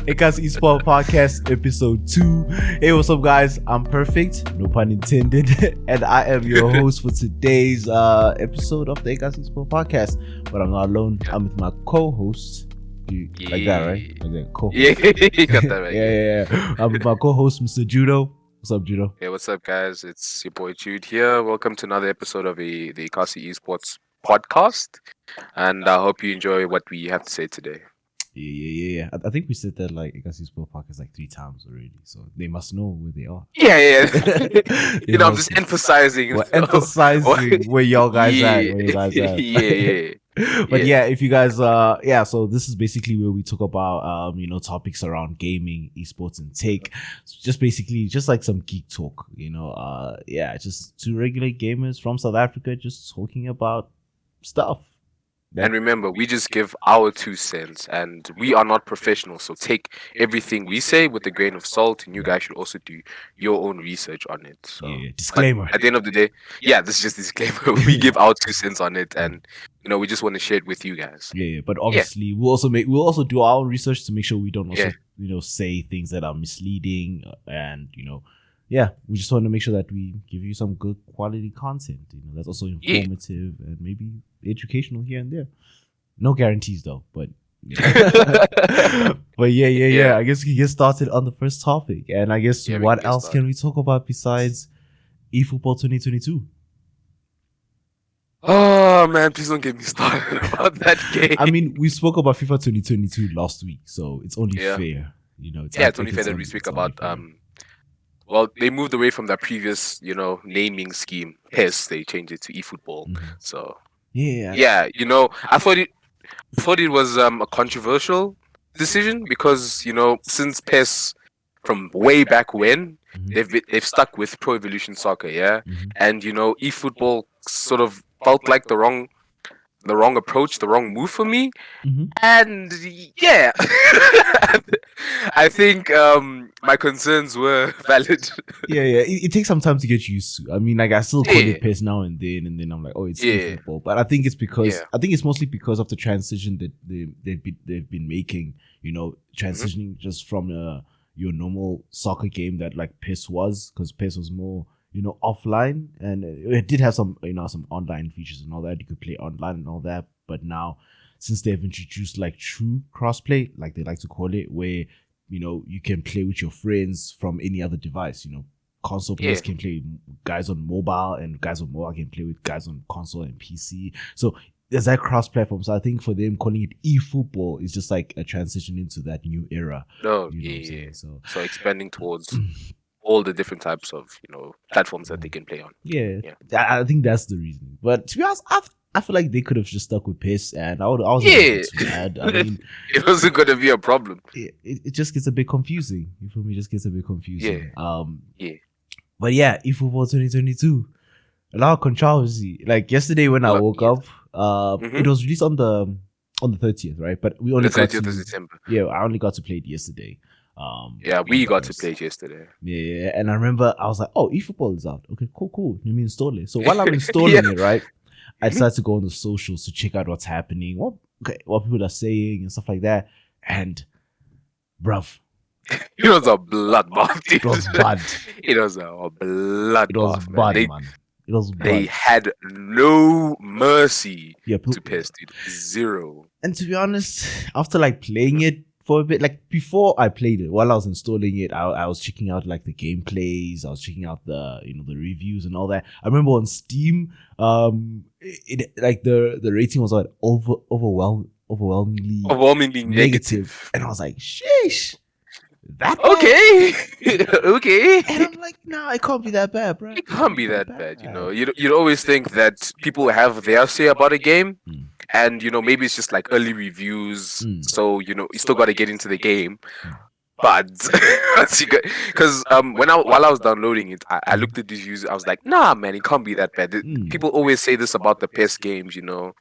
Ekasi Esports Podcast, episode 2. Hey, what's up, guys? I'm perfect, no pun intended, and I am your host for today's episode of the Ekasi Esports Podcast. But I'm not alone. I'm with my co-host. Like that, right? Like that, co-host. Yeah, you got that right. Yeah. I'm with my co-host, Mr. Judo. What's up, Judo? Hey, what's up, guys? It's your boy Jude here. Welcome to another episode of the Ekasi Esports Podcast, and I hope you enjoy what we have to say today. Yeah. I think we said that like Ekasi Esports Podcast like 3 times already, so they must know where they are. Yeah. I'm just emphasizing. We're emphasizing where y'all guys at. Yeah. But yeah, if you guys so this is basically where we talk about topics around gaming, esports, and tech. Just basically just like some geek talk, just 2 regular gamers from South Africa just talking about stuff. And remember, we just give our 2 cents, and we are not professionals, so take everything we say with a grain of salt, and you guys should also do your own research on it. So, disclaimer. At the end of the day, this is just a disclaimer. We give our 2 cents on it, and we just want to share it with you guys. But obviously we'll also do our own research to make sure we don't also say things that are misleading, and we just want to make sure that we give you some good quality content, that's also informative and maybe educational here and there. No guarantees though, but but I guess we can get started on the first topic. And I guess what else can we talk about besides eFootball 2022? Oh man, please don't get me started about that game. I mean, we spoke about FIFA 2022 last week, so it's only fair, it's only fair that we speak about well, they moved away from that previous, naming scheme. PES, they changed it to eFootball. Mm-hmm. So I thought it was a controversial decision because since PES from way back when they've stuck with Pro Evolution Soccer, and eFootball sort of felt like the wrong approach, the wrong move for me, and I think my concerns were valid. It takes some time to get used to. I mean, like I still call it PES now and then I'm like, oh, it's eFootball. But I think it's because I think it's mostly because of the transition that they've been making. Transitioning just from your normal soccer game that like PES was, because PES was more offline, and it did have some some online features and all that. You could play online and all that, but now since they've introduced like true crossplay, like they like to call it, where you can play with your friends from any other device. Console players can play guys on mobile, and guys on mobile can play with guys on console and PC. So there's that cross platform. So I think for them calling it eFootball is just like a transition into that new era. So expanding towards all the different types of platforms that they can play on. I think that's the reason. But to be honest, I feel like they could have just stuck with PES, and I wasn't too mad. I mean, it wasn't going to be a problem. It just gets a bit confusing. You feel me? It just gets a bit confusing. But eFootball 2022, a lot of controversy. Like yesterday when I woke up, it was released on the 30th, right? But we only got 30th of December. I only got to play it yesterday. We got to play it yesterday. And I remember I was like, oh, eFootball is out. Okay, cool. Let me install it. So while I'm installing it, right, I decided to go on the socials to check out what's happening, what people are saying and stuff like that. And bruv, it was a bloodbath. It was bad. It was a bloodbath. It was bad, man. It was bad. They had no mercy to PES, dude. Zero. And to be honest, after like playing it for a bit, like before I played it, while I was installing it, I was checking out like the gameplays, I was checking out the the reviews and all that. I remember on Steam, it like the rating was like overwhelmingly negative, and I was like, sheesh, that bad? Okay. And I'm like, nah, it can't be that bad, bro. It can't be that bad. You'd always think that people have their say about a game. And maybe it's just like early reviews, so you still got to get into the game. But because while I was downloading it, I looked at these reviews. I was like, nah, man, it can't be that bad. People always say this about the PES games, and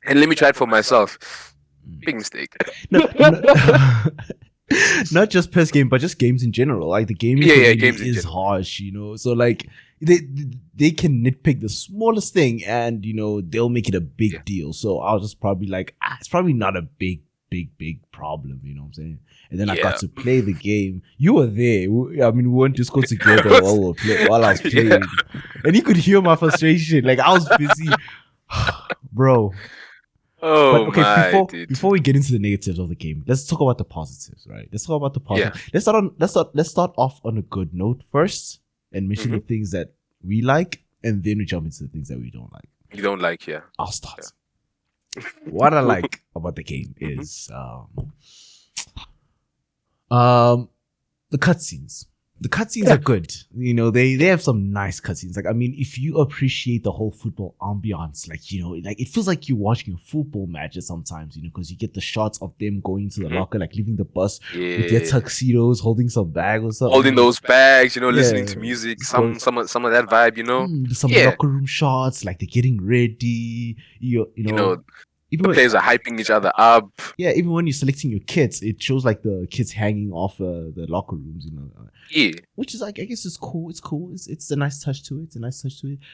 let me try it for myself. Big mistake. Not just PES game, but just games in general. Like the gaming is harsh, So like they can nitpick the smallest thing, and they'll make it a big deal. So I was just probably like, it's probably not a big big problem. You know what I'm saying? And then I got to play the game. You were there. I mean, we went to Discord together while I was playing, and you could hear my frustration. Like I was busy, bro. Oh, but okay, dude. before we get into the negatives of the game, let's talk about the positives, right? Let's talk about the positives. Yeah. Let's start off on a good note first and mention the things that we like, and then we jump into the things that we don't like. You don't like, yeah. I'll start. Yeah. What I like about the game is the cutscenes. The cutscenes are good. You know, they have some nice cutscenes. Like, I mean, if you appreciate the whole football ambiance, like, you know, like it feels like you're watching a football match sometimes, you know, because you get the shots of them going to the locker, like leaving the bus with their tuxedos, holding some bag or something. Holding those bags, you know, listening to music, some of that vibe, you know. Some locker room shots, like they're getting ready, you know even the players are hyping each other up. Yeah, even when you're selecting your kits, it shows like the kids hanging off the locker rooms, you know. Yeah. Which is like, I guess it's cool. It's cool. It's a nice touch to it. Yeah.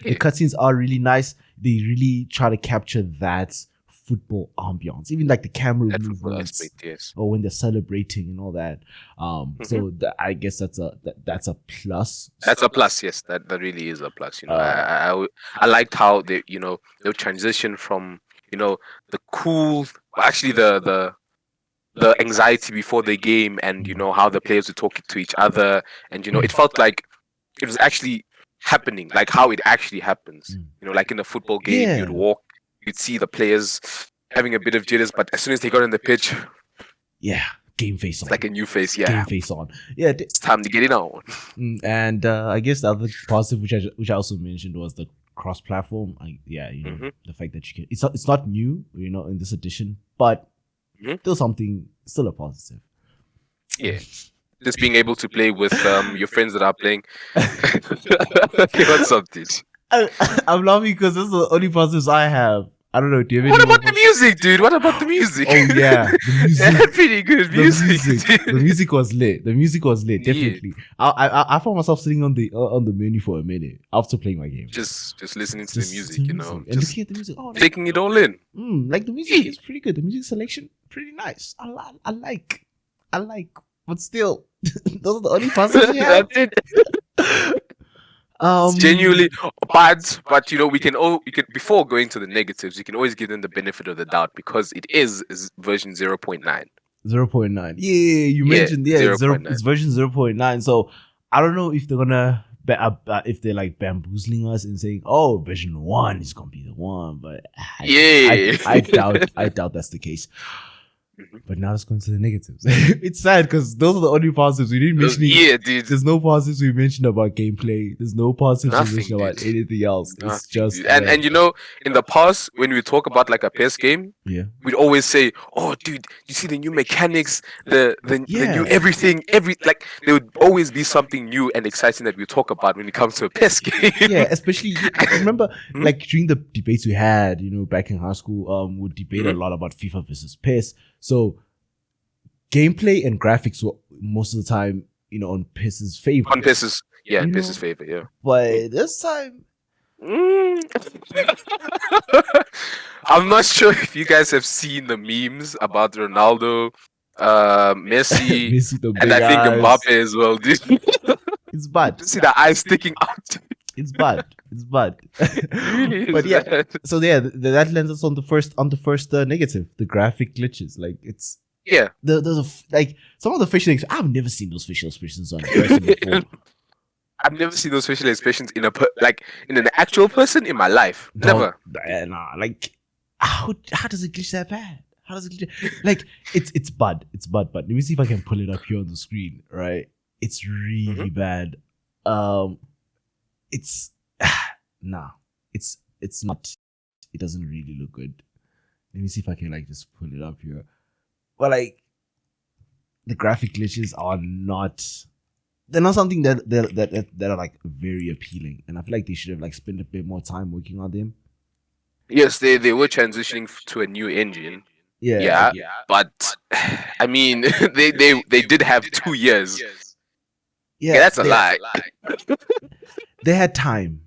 The cutscenes are really nice. They really try to capture that football ambiance. Even like the camera movements, or when they're celebrating and all that. So I guess that's a plus. That's a plus. Yes, that really is a plus. You know, I liked how they transition from, you know, the cool, actually the anxiety before the game, and you know how the players were talking to each other, and you know it felt like it was actually happening, like how it actually happens. You know, like in a football game, you'd walk, you'd see the players having a bit of jitters, but as soon as they got on the pitch, game face on, like a new face. Game face on. It's time to get it on. And I guess the other positive, which I also mentioned, was the cross-platform. You know, the fact that you can, it's not new, you know, in this edition, but still a positive. Yeah, just being able to play with your friends that are playing. What's up, dude? I'm laughing because this is the only positives I have. I don't know. Do you have what about the music, dude? What about the music? Oh yeah, the music. That's pretty good music. The music was lit. Definitely. I found myself sitting on the menu for a minute after playing my game. Just listening to the music, you know, and looking at the music. Oh, taking it all in. Like the music is pretty good. The music selection pretty nice. I like. But still, those are the only positives you have. That's it. It's genuinely bad, but you know we can before going to the negatives, you can always give them the benefit of the doubt because it is version 0.9. 0.9. Yeah, you mentioned it's version 0.9. So I don't know if they're gonna if they're like bamboozling us and saying, "Oh, version 1 is gonna be the one," but I doubt that's the case. But now let's go into the negatives. It's sad because those are the only positives we didn't mention. Dude. There's no positives we mentioned about gameplay. There's no positives we mentioned about anything else. It's just and you know, in the past when we talk about like a PES game, we'd always say, "Oh, dude, you see the new mechanics, the new everything, like there would always be something new and exciting that we talk about when it comes to a PES game." Yeah, especially I remember like during the debates we had, you know, back in high school, we'd debate a lot about FIFA versus PES. So gameplay and graphics were most of the time, you know, on PES's favor. On PES's, PES's favor, yeah. But this time, I'm not sure if you guys have seen the memes about Ronaldo, Messi, and I think Mbappe as well. It's bad. See the eyes sticking out. It's bad. It really is. But yeah, so that lands us on the first negative, the graphic glitches. Like it's there's like some of the facial expressions. I've never seen those facial expressions on a person before. I've never seen those facial expressions in an actual person in my life. Never. Nah, like how does it glitch that bad? How does it glitch? Like it's bad. But let me see if I can pull it up here on the screen. Right, it's really bad. It's it's not. It doesn't really look good. Let me see if I can like just pull it up here. But like the graphic glitches are not. They're not something that are like very appealing, and I feel like they should have like spent a bit more time working on them. Yes, they were transitioning to a new engine. Yeah. But I mean, they did have 2 years. Yeah, that's a lie. They had time.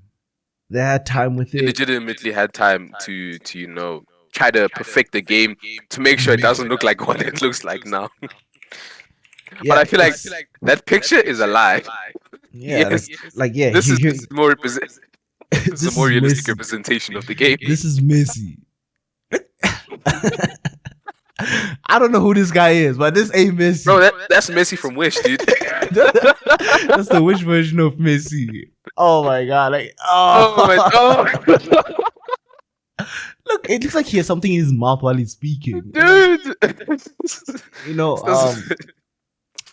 They had time with it. They legitimately had time to try to perfect the game to make sure it doesn't look like what it looks like now. But I feel like that picture is alive. Yeah, Yes, yeah. This is more this is a more realistic Messi. representation of the game. This is Messi. I don't know who this guy is, but this ain't Messi. Bro, that's Messi from Wish, dude. That's the Wish version of Messi. Oh my god! Oh my god! Look, it looks like he has something in his mouth while he's speaking, dude.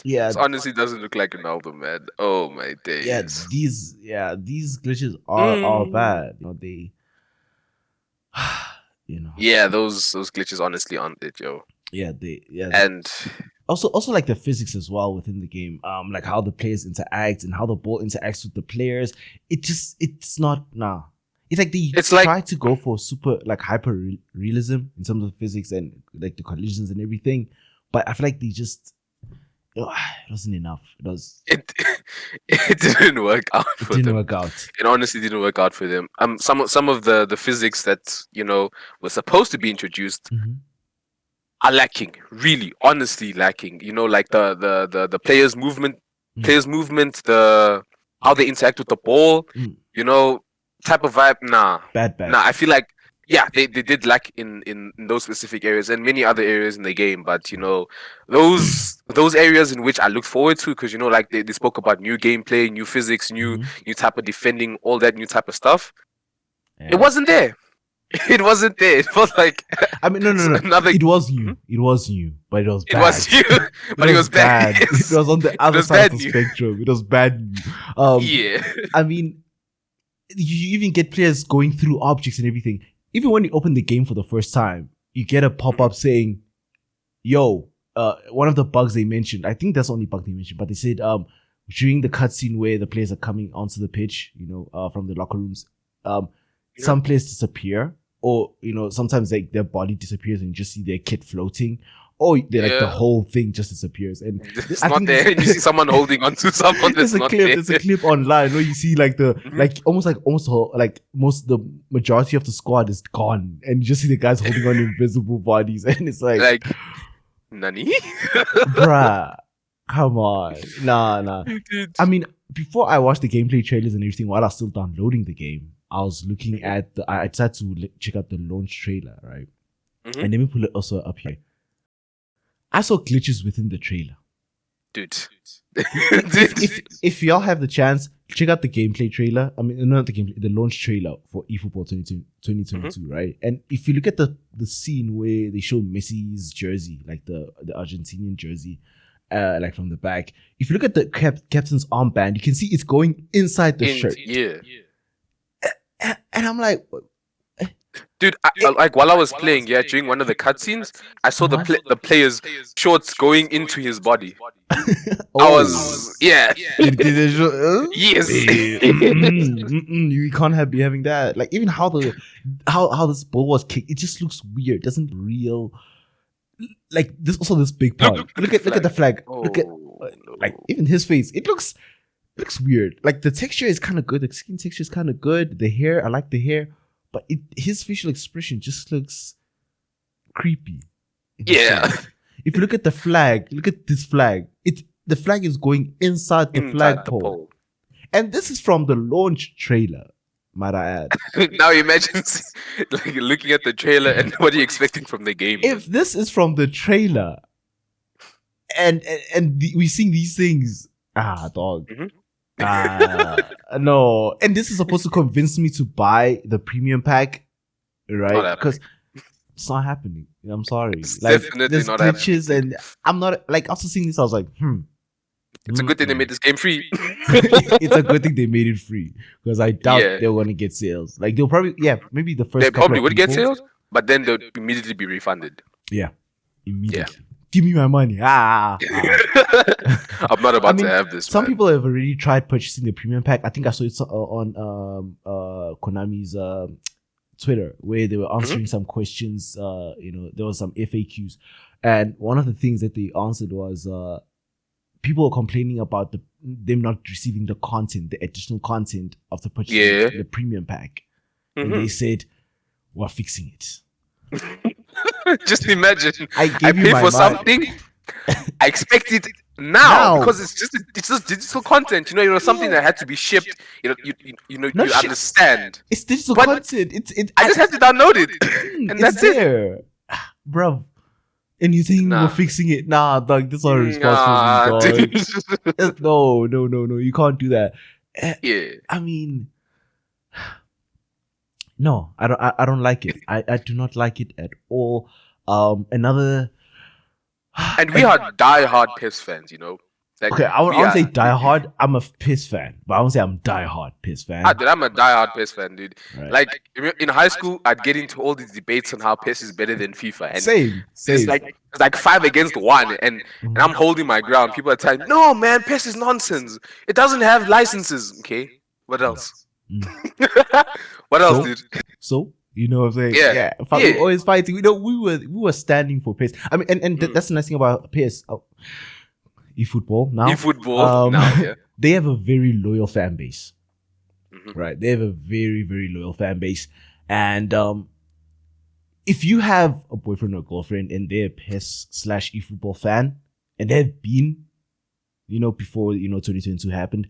Yeah, this honestly doesn't look like an album, man. Oh my days. Yeah, these glitches are bad. Yeah, those glitches honestly aren't it, yo. Yeah, and also like the physics as well within the game. Like how the players interact and how the ball interacts with the players. It's not nah. It's like they try to go for super like hyper realism in terms of physics and like the collisions and everything, but I feel like they just it wasn't enough. It didn't work out for them. It didn't work out. It honestly didn't work out for them. Some of the physics that were supposed to be introduced are lacking. Really, honestly lacking. Like the players' movement, the how they interact with the ball. Type of vibe. Bad. I feel like they did lack in those specific areas and many other areas in the game, but those areas in which I look forward to, because like they spoke about new gameplay, new physics, new type of defending, all that new type of stuff. It wasn't there. It wasn't there. It was like no. It was new. It was new, but it was bad. It was new, but it was bad. It was on the other side of the spectrum. It was bad. Yeah. I mean, you even get players going through objects and everything. Even when you open the game for the first time, you get a pop-up saying, yo, one of the bugs they mentioned, I think that's the only bug they mentioned, but they said during the cutscene where the players are coming onto the pitch, from the locker rooms, some players disappear, or, sometimes like their body disappears and you just see their kit floating, or the whole thing just disappears. And it's not there. You see someone holding onto someone that's not there. There's a clip online where you see like the almost most the majority of the squad is gone, and you just see the guys holding on invisible bodies, and it's like nani? Bruh, come on. Nah. I mean, before I watched the gameplay trailers and everything, while I was still downloading the game, I was looking at I decided to check out the launch trailer, right? And let me pull it also up here. I saw glitches within the trailer. Dude. If y'all have the chance, check out the gameplay trailer. I mean, not the gameplay, the launch trailer for eFootball 2022, right? And if you look at the scene where they show Messi's jersey, like the Argentinian jersey, like from the back, if you look at the captain's armband, you can see it's going inside the shirt. Yeah. And I'm like, dude, like while I was playing, during one of the cutscenes, I saw the player's shorts going into his body. I was, yes. You can't be having that. Like even how this ball was kicked, it just looks weird. It doesn't real. Like this big part. Look at the flag. Look at like even his face. It looks weird. Like the texture is kind of good. The skin texture is kind of good. The hair, I like the hair. But his facial expression just looks creepy. Yeah. If you look at the flag, look at this flag. The flag is going inside the flagpole. And this is from the launch trailer, might I add. Now imagine like looking at the trailer and what are you expecting from the game? If this is from the trailer and we seeing these things, dog. No, and this is supposed to convince me to buy the premium pack, right? Because it's not happening. I'm sorry. It's definitely not glitches happening. And I'm not like after seeing this, I was like, It's a good thing they made this game free. It's a good thing they made it free because I doubt they're gonna get sales. Like they'll probably maybe the first. They probably would get sales, but then they'll immediately be refunded. Yeah, immediately. Yeah. Give me my money. I'm not about to have this. Some people have already tried purchasing the premium pack. I think I saw it on Konami's Twitter where they were answering some questions. There was some FAQs, and one of the things that they answered was people were complaining about them not receiving the additional content of the purchase the premium pack, and they said we're fixing it. Just imagine. I I gave you pay my for money. something. I expect it now because it's just digital content. You know, something that had to be shipped. Not You shit. understand. It's digital But content. I just have to download it, and it's that's it. there, bro. And you think we're fixing it? Nah, dog. This is not responsible, dog. No. You can't do that. Yeah. I mean, no, I don't like it. I do not like it at all. Another. And we are die-hard PES fans, you know. Like, okay, I won't say die-hard. I'm a PES fan, but I won't say I'm die-hard PES fan. Dude, I'm a die-hard PES fan, dude. Right. Like in high school, I'd get into all these debates on how PES is better than FIFA. And same. It's like 5 against 1, and I'm holding my ground. People are telling, no, man, PES is nonsense. It doesn't have licenses. Okay, what else? What else, dude? So. You know what I'm saying? Yeah. We're always fighting. We were standing for PES. I mean, and that's the nice thing about PES. eFootball now. eFootball now, yeah. They have a very loyal fan base. Mm-hmm. Right? They have a very, very loyal fan base. And if you have a boyfriend or girlfriend and they're a PES/eFootball fan, and they've been, before 2022 happened,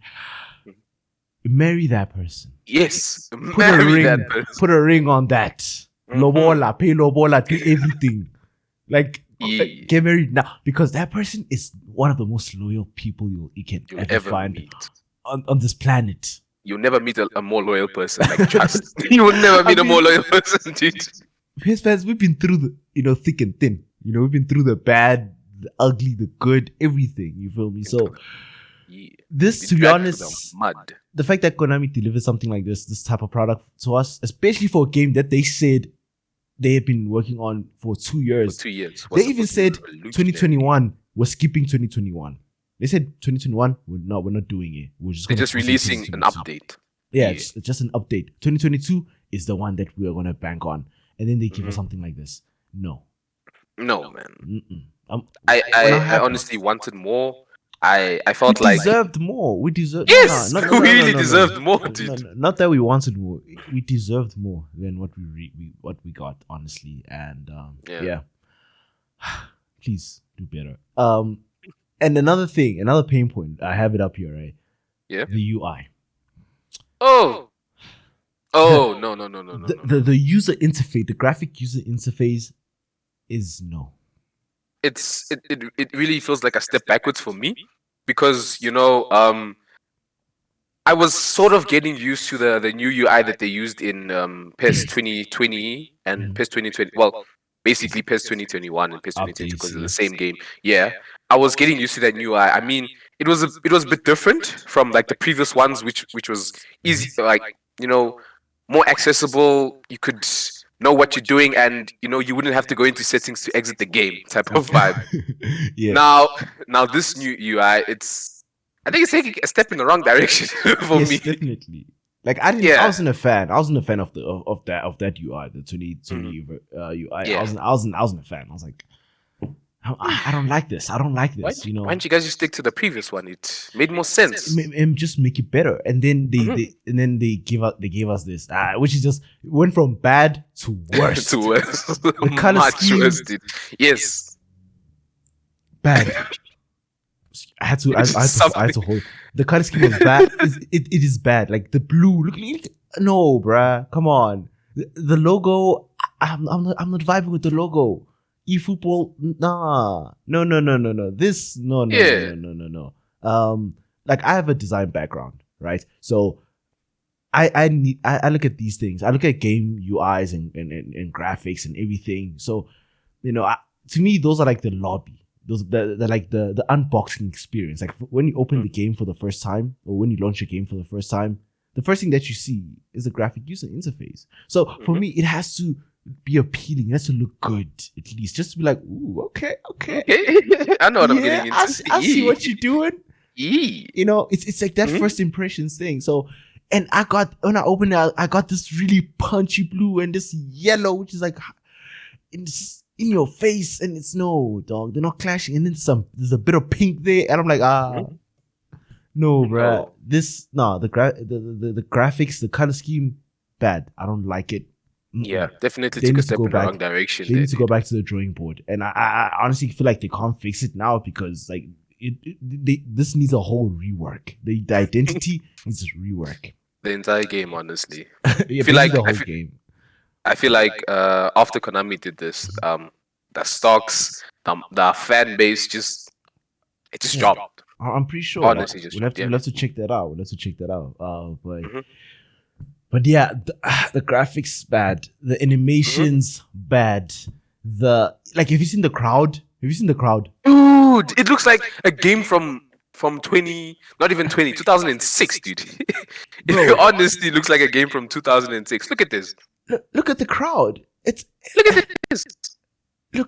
marry that person. Yes, marry that person. Put a ring on that. Lobola, pay lobola, do everything. Like, get married now, because that person is one of the most loyal people you can ever find meet on this planet. You'll never meet a more loyal person. Like, trust. You will never meet a more loyal person, dude. PES fans, we've been through the thick and thin. We've been through the bad, the ugly, the good, everything. You feel me? So. This, to be honest, the fact that Konami delivers something like this type of product to us, especially for a game that they said they have been working on for 2 years. For 2 years. They even said 2021, we're skipping 2021. They said 2021, we're not doing it. They're just releasing an update. Yeah, it's just an update. 2022 is the one that we are going to bank on. And then they give us something like this. No, man. I honestly wanted more. I felt like we deserved more. We deserved. Yes, we really deserved more, dude. Not that we wanted more. We deserved more than what we got, honestly. And yeah. Please do better. And another pain point. I have it up here, right? Yeah. The UI. No. The user interface, the graphic user interface, is no. It really feels like a step backwards for me, because I was sort of getting used to the new UI that they used in PES 2020 and PES 2020. Well, basically PES 2021 and PES 2022, because it's the same game. Yeah, I was getting used to that new UI. I mean, it was a bit different from like the previous ones, which was easy, like more accessible. You could know what you're doing, and you wouldn't have to go into settings to exit the game type of vibe. Yeah. Now this new UI, I think it's taking a step in the wrong direction for me. Definitely. Like I wasn't a fan. I wasn't a fan of that UI, the 2020 UI. Yeah. I wasn't a fan. I was like, I don't like this. I don't like this. Why don't you guys just stick to the previous one? It made more sense. And just make it better. And then they gave us this, which is just went from bad to worse. To worse. The color scheme, worse, dude. Yes. Bad. I had to hold. The color scheme was bad. It is bad. Like the blue. Look, no, bruh. Come on. The logo. I'm not vibing with the logo. eFootball, nah, no. This, no. Like I have a design background, right? So I look at these things. I look at game UIs and graphics and everything. So, to me, those are like the lobby. They're like the unboxing experience. Like when you open the game for the first time, or when you launch a game for the first time, the first thing that you see is the graphic user interface. So for me, it has to be appealing. It has to look good, at least. Just to be like, ooh, okay. I know what I'm getting into. I see what you're doing. E. It's like that first impressions thing. So, and when I opened it, I got this really punchy blue and this yellow, which is like in your face, and it's no, dog. They're not clashing. And then there's a bit of pink there, and I'm like, no, bruh. The graphics, the color scheme, bad. I don't like it. Yeah, definitely They took a need to step go in the back. wrong direction. They need to go back to the drawing board, and I honestly feel like they can't fix it now because like this needs a whole rework. The identity needs rework. The entire game, honestly. Yeah, I feel like the whole game. I feel like after Konami did this, the stocks, the fan base just dropped. I'm pretty sure. Honestly, just We'll dropped. have to check that out. We'll have to check that out. But Mhm. but yeah, the graphics bad, the animations bad. The like, have you seen the crowd? Have you seen the crowd? Dude, it looks like a game from 2006, dude. Bro. It honestly looks like a game from 2006. Look at this. Look at the crowd. Look at this.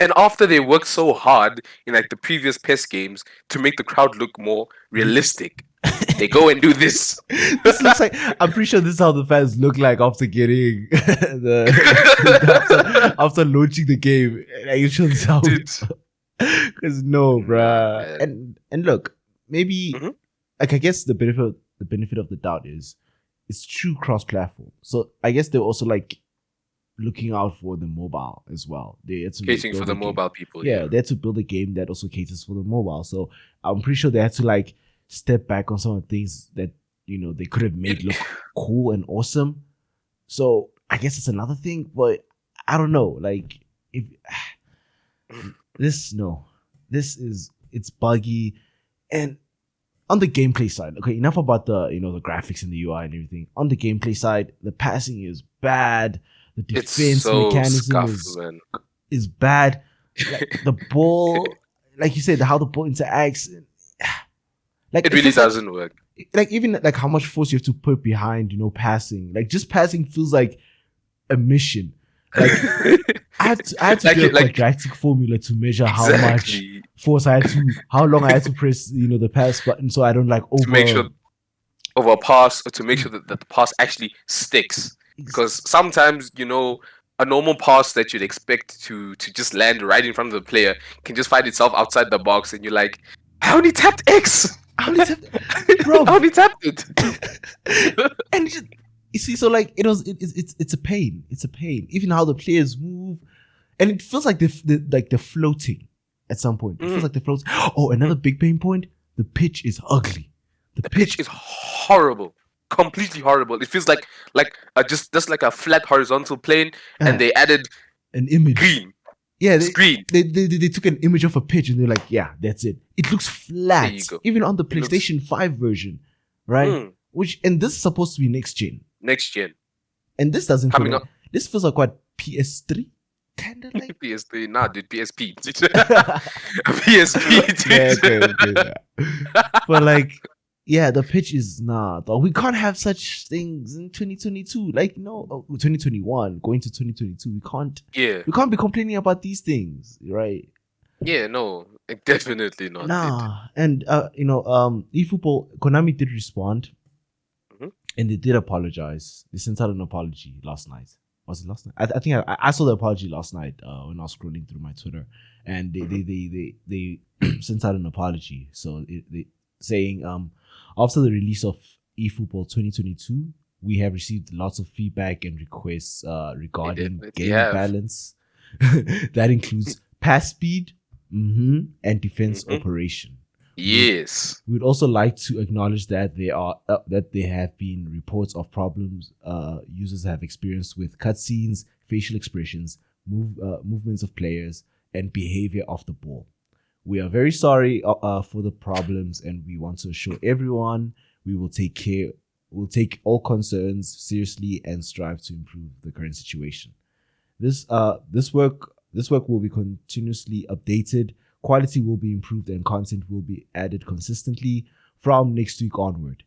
And after they worked so hard in like the previous PES games to make the crowd look more realistic, they go and do this. This looks like, I'm pretty sure this is how the fans look like after getting after launching the game. Like, it should sound, because no, bruh. And look, maybe like, I guess the benefit of the doubt is it's true cross-platform. So I guess they're also like looking out for the mobile as well. They had to catering for the mobile people. Yeah, they had to build a game that also caters for the mobile. So I'm pretty sure they had to like step back on some of the things that, you know, they could have made look cool and awesome. So I guess it's another thing, but I don't know. Like, if it's buggy. And on the gameplay side, okay, enough about the graphics and the UI and everything. On the gameplay side, the passing is bad. The defense mechanism is bad. Like, the ball, like you said, how the ball interacts, like it really doesn't work. Like, even like how much force you have to put behind, passing. Like, just passing feels like a mission. Like, I had to do a quadratic formula to measure how much force how long I had to press, the pass button, so I don't like to make sure that the pass actually sticks. Because sometimes, a normal pass that you'd expect to just land right in front of the player can just find itself outside the box, and you're like, I only tapped X. I only tapped it. And you see, so like it's a pain. It's a pain. Even how the players move, and it feels like they're floating at some point. It feels like they're floating. Oh, another big pain point: the pitch is ugly. The pitch is horrible. Completely horrible. It feels like just like a flat horizontal plane, and they added an image. Green. Yeah, green. They took an image of a pitch and they're like, yeah, that's it. It looks flat. There you go. Even on the PlayStation 5 version, right? And this is supposed to be next gen. And this doesn't feel like, this feels like what, PS3? Kind of like PS3. Nah, dude, PSP. PSP. Yeah, okay. But like, yeah, the pitch is we can't have such things in 2022. Like, 2021 going to 2022, we can't. Yeah, we can't be complaining about these things, right? Yeah, no, definitely not. And eFootball, Konami did respond, and they did apologize. They sent out an apology last night. Was it last night? I think I saw the apology last night when I was scrolling through my Twitter, and they sent out an apology. So they saying after the release of eFootball 2022, we have received lots of feedback and requests regarding game balance. That includes pass speed and defense operation. Yes. We'd also like to acknowledge that there have been reports of problems users have experienced with cutscenes, facial expressions, movements of players, and behavior of the ball. We are very sorry for the problems, and we want to assure everyone we will we'll take all concerns seriously and strive to improve the current situation. This work will be continuously updated. Quality will be improved and content will be added consistently from next week onward.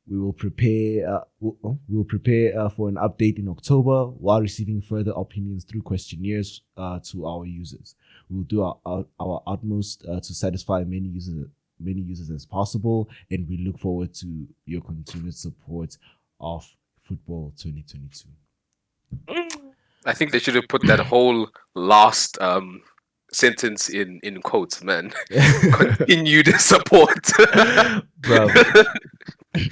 We will prepare for an update in October while receiving further opinions through questionnaires to our users. We will do our utmost to satisfy many users as possible, and we look forward to your continued support of Football 2022. I think they should have put that whole last sentence in quotes, man. Continued support. Bro.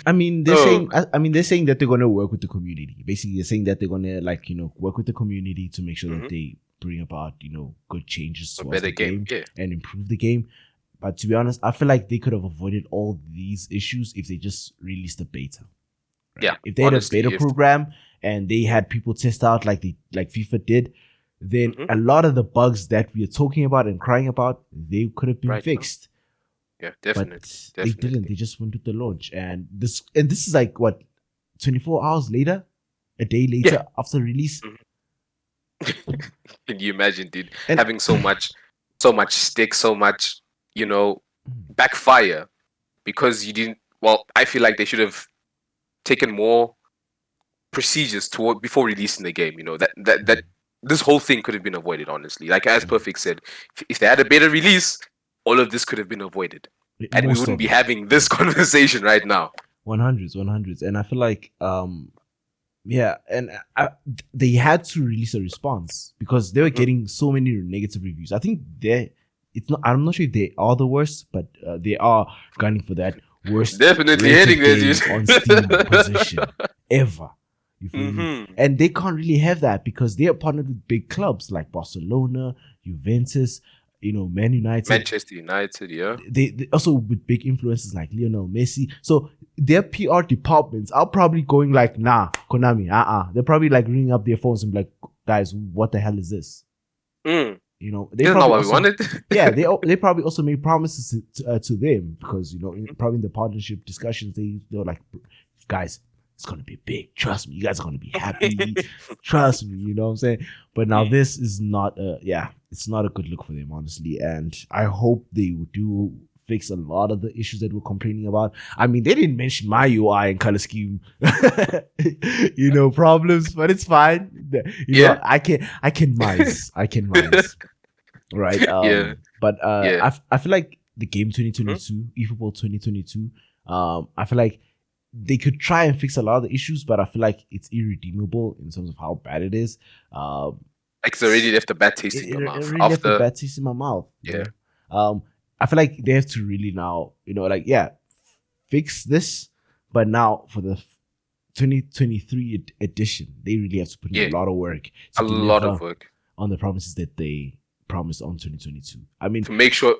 I mean, they're saying. I mean, they're saying that they're gonna work with the community. Basically, they're saying that they're gonna work with the community to make sure that they bring about good changes to the game and improve the game. But to be honest, I feel like they could have avoided all these issues if they just released a beta. Right? Yeah, if they had a beta program and they had people test out like FIFA did, then a lot of the bugs that we are talking about and crying about, they could have been fixed. Yeah, definitely. But they didn't. They just went with the launch, and this is like what, 24 hours later, a day later after release. Can you imagine, dude, having so much stick, so much, backfire because you didn't. Well, I feel like they should have taken more procedures before releasing the game. That this whole thing could have been avoided. Honestly, like as Perfect said, if they had a beta release, all of this could have been avoided, and we wouldn't be having this conversation right now. 100s, and I feel like they had to release a response because they were getting so many negative reviews. I think I'm not sure if they are the worst, but they are gunning for that worst. Definitely hitting this on Steam position ever. You feel me? And they can't really have that because they are partnered with big clubs like Barcelona, Juventus, Man United, Manchester United. Yeah, they also with big influences like Lionel Messi. So their PR departments are probably going like, nah, Konami, They're probably like ringing up their phones and be like, guys, what the hell is this? They they not what we wanted. Yeah, they probably also made promises to them because probably in the partnership discussions they were like, guys, it's gonna be big. Trust me, you guys are gonna be happy. Trust me, you know what I'm saying. But now this is not it's not a good look for them, honestly. And I hope they do fix a lot of the issues that we're complaining about. I mean, they didn't mention my UI and color scheme, problems, but it's fine. I can mice. Right. But I feel like the game 2022, eFootball 2022, I feel like they could try and fix a lot of the issues, but I feel like it's irredeemable in terms of how bad it is. It's already left a bad taste in your mouth. It already left a bad taste in my mouth. Yeah. I feel like they have to really now, fix this. But now for the 2023 edition, they really have to put in a lot of work. A lot of work on the promises that they promised on 2022. I mean, to make sure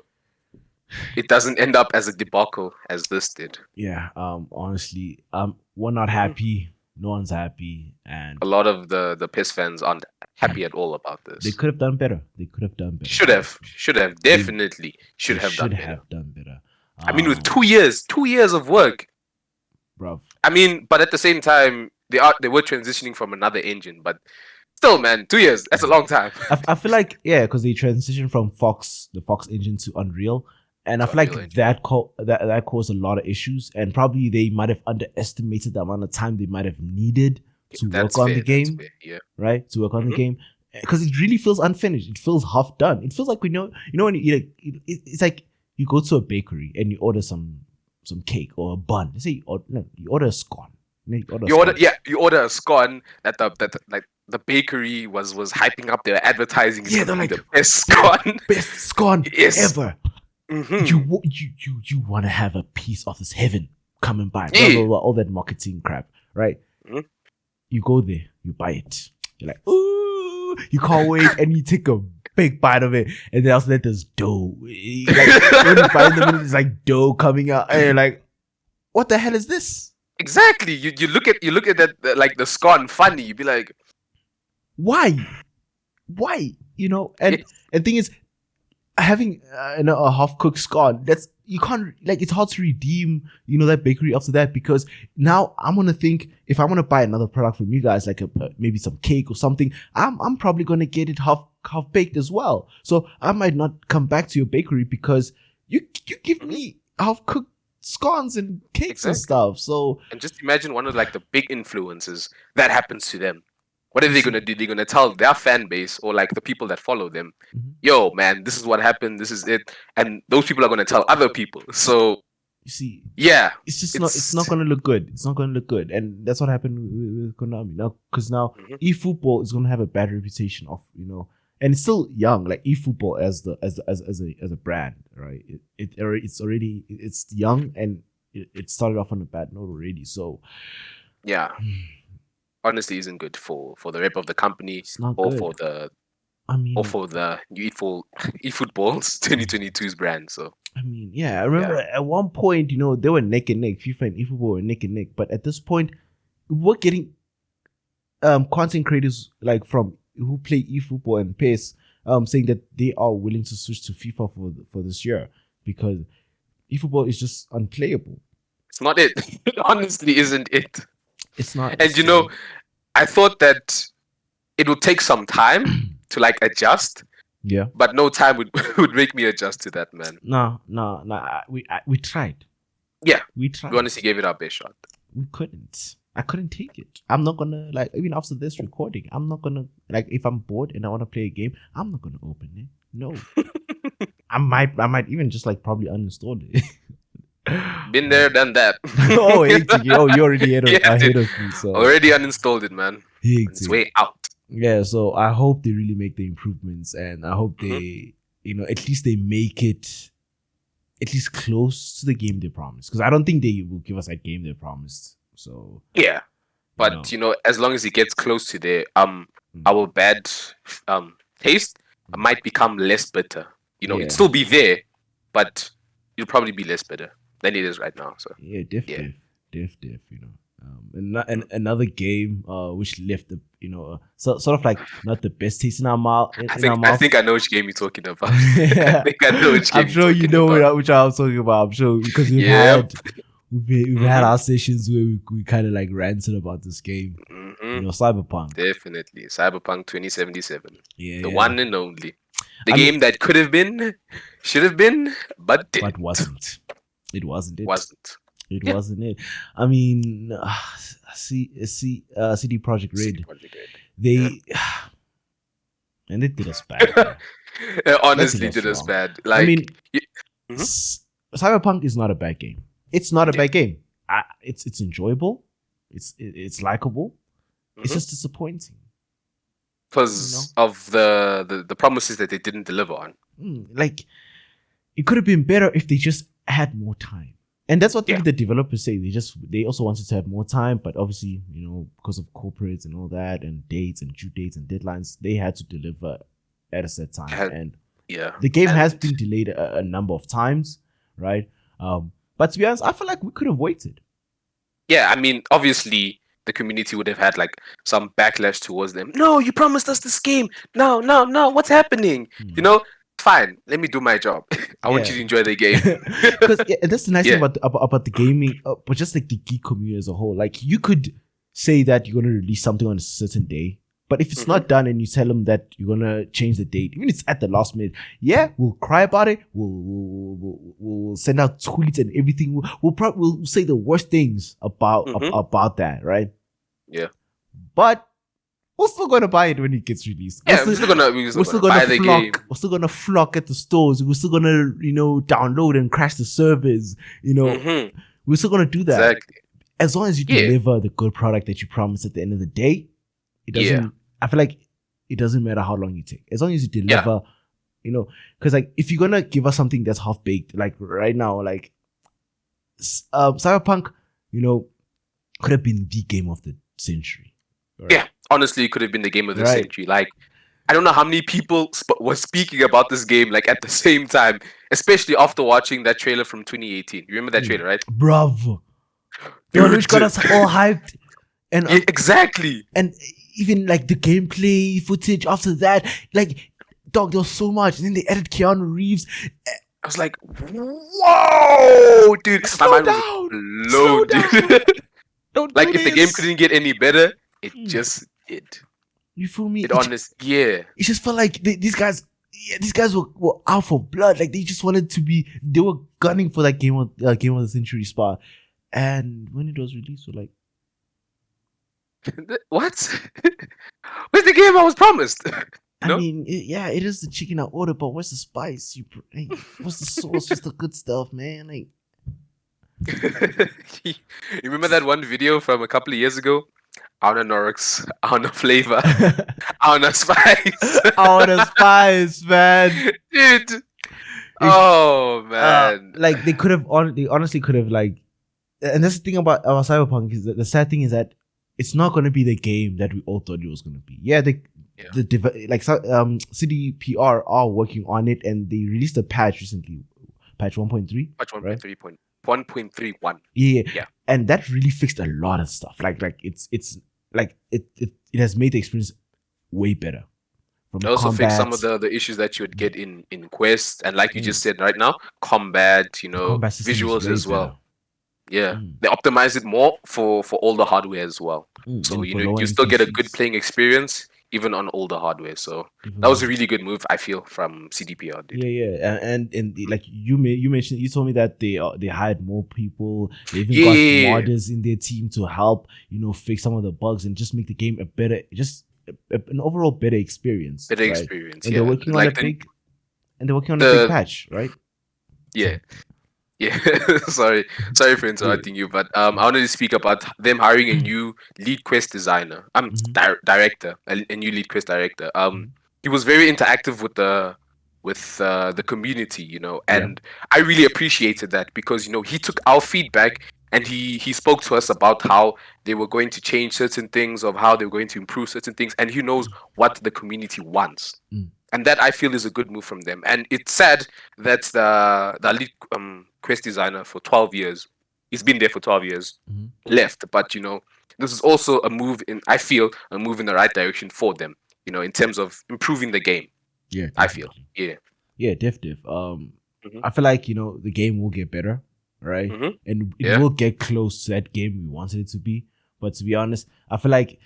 it doesn't end up as a debacle as this did. Yeah. Honestly, we're not happy. No one's happy, and a lot of the PES fans aren't happy at all about this. They could have done better. Should have definitely should have done better. I mean, with 2 years of work, bro. I mean, but at the same time, they were transitioning from another engine, but still, man, 2 years, that's a long time. I feel like because they transitioned from the Fox engine to Unreal. And I feel like that caused a lot of issues, and probably they might have underestimated the amount of time they might have needed to work on the game, right? To work on the game, because it really feels unfinished. It feels half done. It feels like when it's like you go to a bakery and you order some cake or a bun. Let's say you order a scone. You order a scone that the bakery was hyping up their advertising. Yeah, they're like the best scone, ever. You want to have a piece of this heaven coming by, blah, blah, blah, all that marketing crap, right? You go there, you buy it. You're like, ooh, you can't wait, and you take a big bite of it, and then also there's dough. Like when you buy them, it's like dough coming out, and you're like, what the hell is this? Exactly. You look at that like the scone funny. You be like, why? And the thing is, having a half-cooked scone, you can't, like, it's hard to redeem that bakery after that, because now I'm gonna think, if I want to buy another product from you guys, like maybe some cake or something, I'm probably gonna get it half baked as well. So I might not come back to your bakery because you give me half-cooked scones and cakes and stuff. So, and just imagine one of like the big influencers that happens to them. What are they going to do? They're going to tell their fan base or like the people that follow them, yo, man, this is what happened. This is it. And those people are going to tell other people. So, you see, it's not going to look good. It's not going to look good. And that's what happened with Konami now, because now eFootball is going to have a bad reputation of, and it's still young. Like eFootball as a brand, right? It's young and it started off on a bad note already. So yeah, honestly, isn't good for the rep of the company it's not or good. for the or for the new eFootball's 2022's brand. So I mean, yeah, I remember at one point, they were neck and neck. FIFA and eFootball were neck and neck. But at this point, we're getting content creators like from who play eFootball and PES saying that they are willing to switch to FIFA for this year because eFootball is just unplayable. It's not it. It honestly isn't it. It's not. And I thought that it would take some time to like adjust. Yeah. But no time would make me adjust to that, man. No. We tried. Yeah. We tried. We honestly gave it our best shot. We couldn't. I couldn't take it. I'm not gonna even after this recording, I'm not gonna if I'm bored and I want to play a game, I'm not gonna open it. No. I might even just probably uninstall it. Been there, done that. Oh, you already ahead of me. So already uninstalled it, man. It's way out. Yeah, so I hope they really make the improvements, and I hope they, at least they make it at least close to the game they promised. Because I don't think they will give us that game they promised. So yeah, but as long as it gets close to there, our bad taste might become less bitter. It'd still be there, but it'll probably be less bitter than it is right now. So yeah, diff. And another game which left the sort of not the best taste in our mouth. I think I know which game you're talking about. I think I know which game. I'm sure you know which I was talking about. I'm sure because we've had our sessions where we kind of ranted about this game. Cyberpunk. Definitely, Cyberpunk 2077. Yeah, the one and only. The game that could have been, should have been, but didn't. But wasn't. It wasn't. It Yeah. wasn't it. I mean, CD Projekt Red. They and they did us bad. It honestly did us bad. I mean, Cyberpunk is not a bad game. It's not a bad game. It's enjoyable. It's likable. It's just disappointing because of the promises that they didn't deliver on. It could have been better if they just had more time. And that's what the developers say. They also wanted to have more time, but obviously, because of corporates and all that, and dates and due dates and deadlines, they had to deliver at a set time. The game has been delayed a number of times, right? But to be honest, I feel like we could have waited. Yeah, I mean, obviously, the community would have had some backlash towards them. No, you promised us this game. No, what's happening? Fine, let me do my job. I want you to enjoy the game. Because that's the nice thing about the gaming, but just the geek community as a whole. You could say that you're going to release something on a certain day, but if it's not done and you tell them that you're going to change the date, even if it's at the last minute, we'll cry about it. We'll send out tweets and everything. We'll say the worst things about that, right? Yeah. But we're still gonna buy it when it gets released. We're still gonna buy the game. We're still gonna flock at the stores. We're still gonna, download and crash the servers. We're still gonna do that. Exactly. As long as you deliver the good product that you promised at the end of the day, it doesn't. I feel like it doesn't matter how long you take. As long as you deliver, because if you're gonna give us something that's half baked, right now, Cyberpunk, could have been the game of the century. Right? Yeah. Honestly, it could have been the game of the century. I don't know how many people were speaking about this game at the same time, especially after watching that trailer from 2018. You remember that trailer, right? Bravo. Which got us all hyped. And exactly. And even the gameplay footage after that, dog, there was so much. And then they added Keanu Reeves. I was like, whoa, dude. My mind was blown, dude. If the game couldn't get any better, it just did. You feel me? It just felt like these guys were out for blood. They just wanted to be. They were gunning for that game of the century spot. And when it was released, we're like, what? Where's the game I was promised? I mean, it is the chicken I ordered, but where's the spice? What's the sauce? What's the good stuff, man? You remember that one video from a couple of years ago? I want a Norix. I want a flavor. I want a spice. I want a spice, man. Dude. Oh man. Like they could have they honestly could have like, and that's the thing about Cyberpunk is that the sad thing is that it's not going to be the game that we all thought it was going to be. Yeah, CDPR are working on it, and they released a patch recently, patch 1.3. Patch 1.3.1. Yeah, and that really fixed a lot of stuff. Like it's like it has made the experience way better. It also fixed some of the issues that you would get in Quest, and like you just said right now, combat, visuals as well. Yeah, they optimize it more for older hardware as well. So you still get a good playing experience even on older hardware. So that was a really good move, I feel, from CDPR. Dude. Yeah, and like you mentioned, you told me that they hired more people. They even got modders in their team to help fix some of the bugs and just make the game a better, an overall better experience. Better experience. And they're working on a big patch, right? Yeah. Yeah, sorry for interrupting you, but I wanted to speak about them hiring a new lead quest designer. Director, a new lead quest director. He was very interactive with the community, and I really appreciated that because he took our feedback and he spoke to us about how they were going to change certain things, of how they were going to improve certain things, and he knows what the community wants. And that I feel is a good move from them. And it's sad that the lead quest designer for 12 years, he's been there for 12 years, left. But this is also a move in the right direction for them. In terms of improving the game. Yeah, I feel. Yeah, def. I feel like the game will get better, right? And it will get close to that game we wanted it to be. But to be honest, I feel like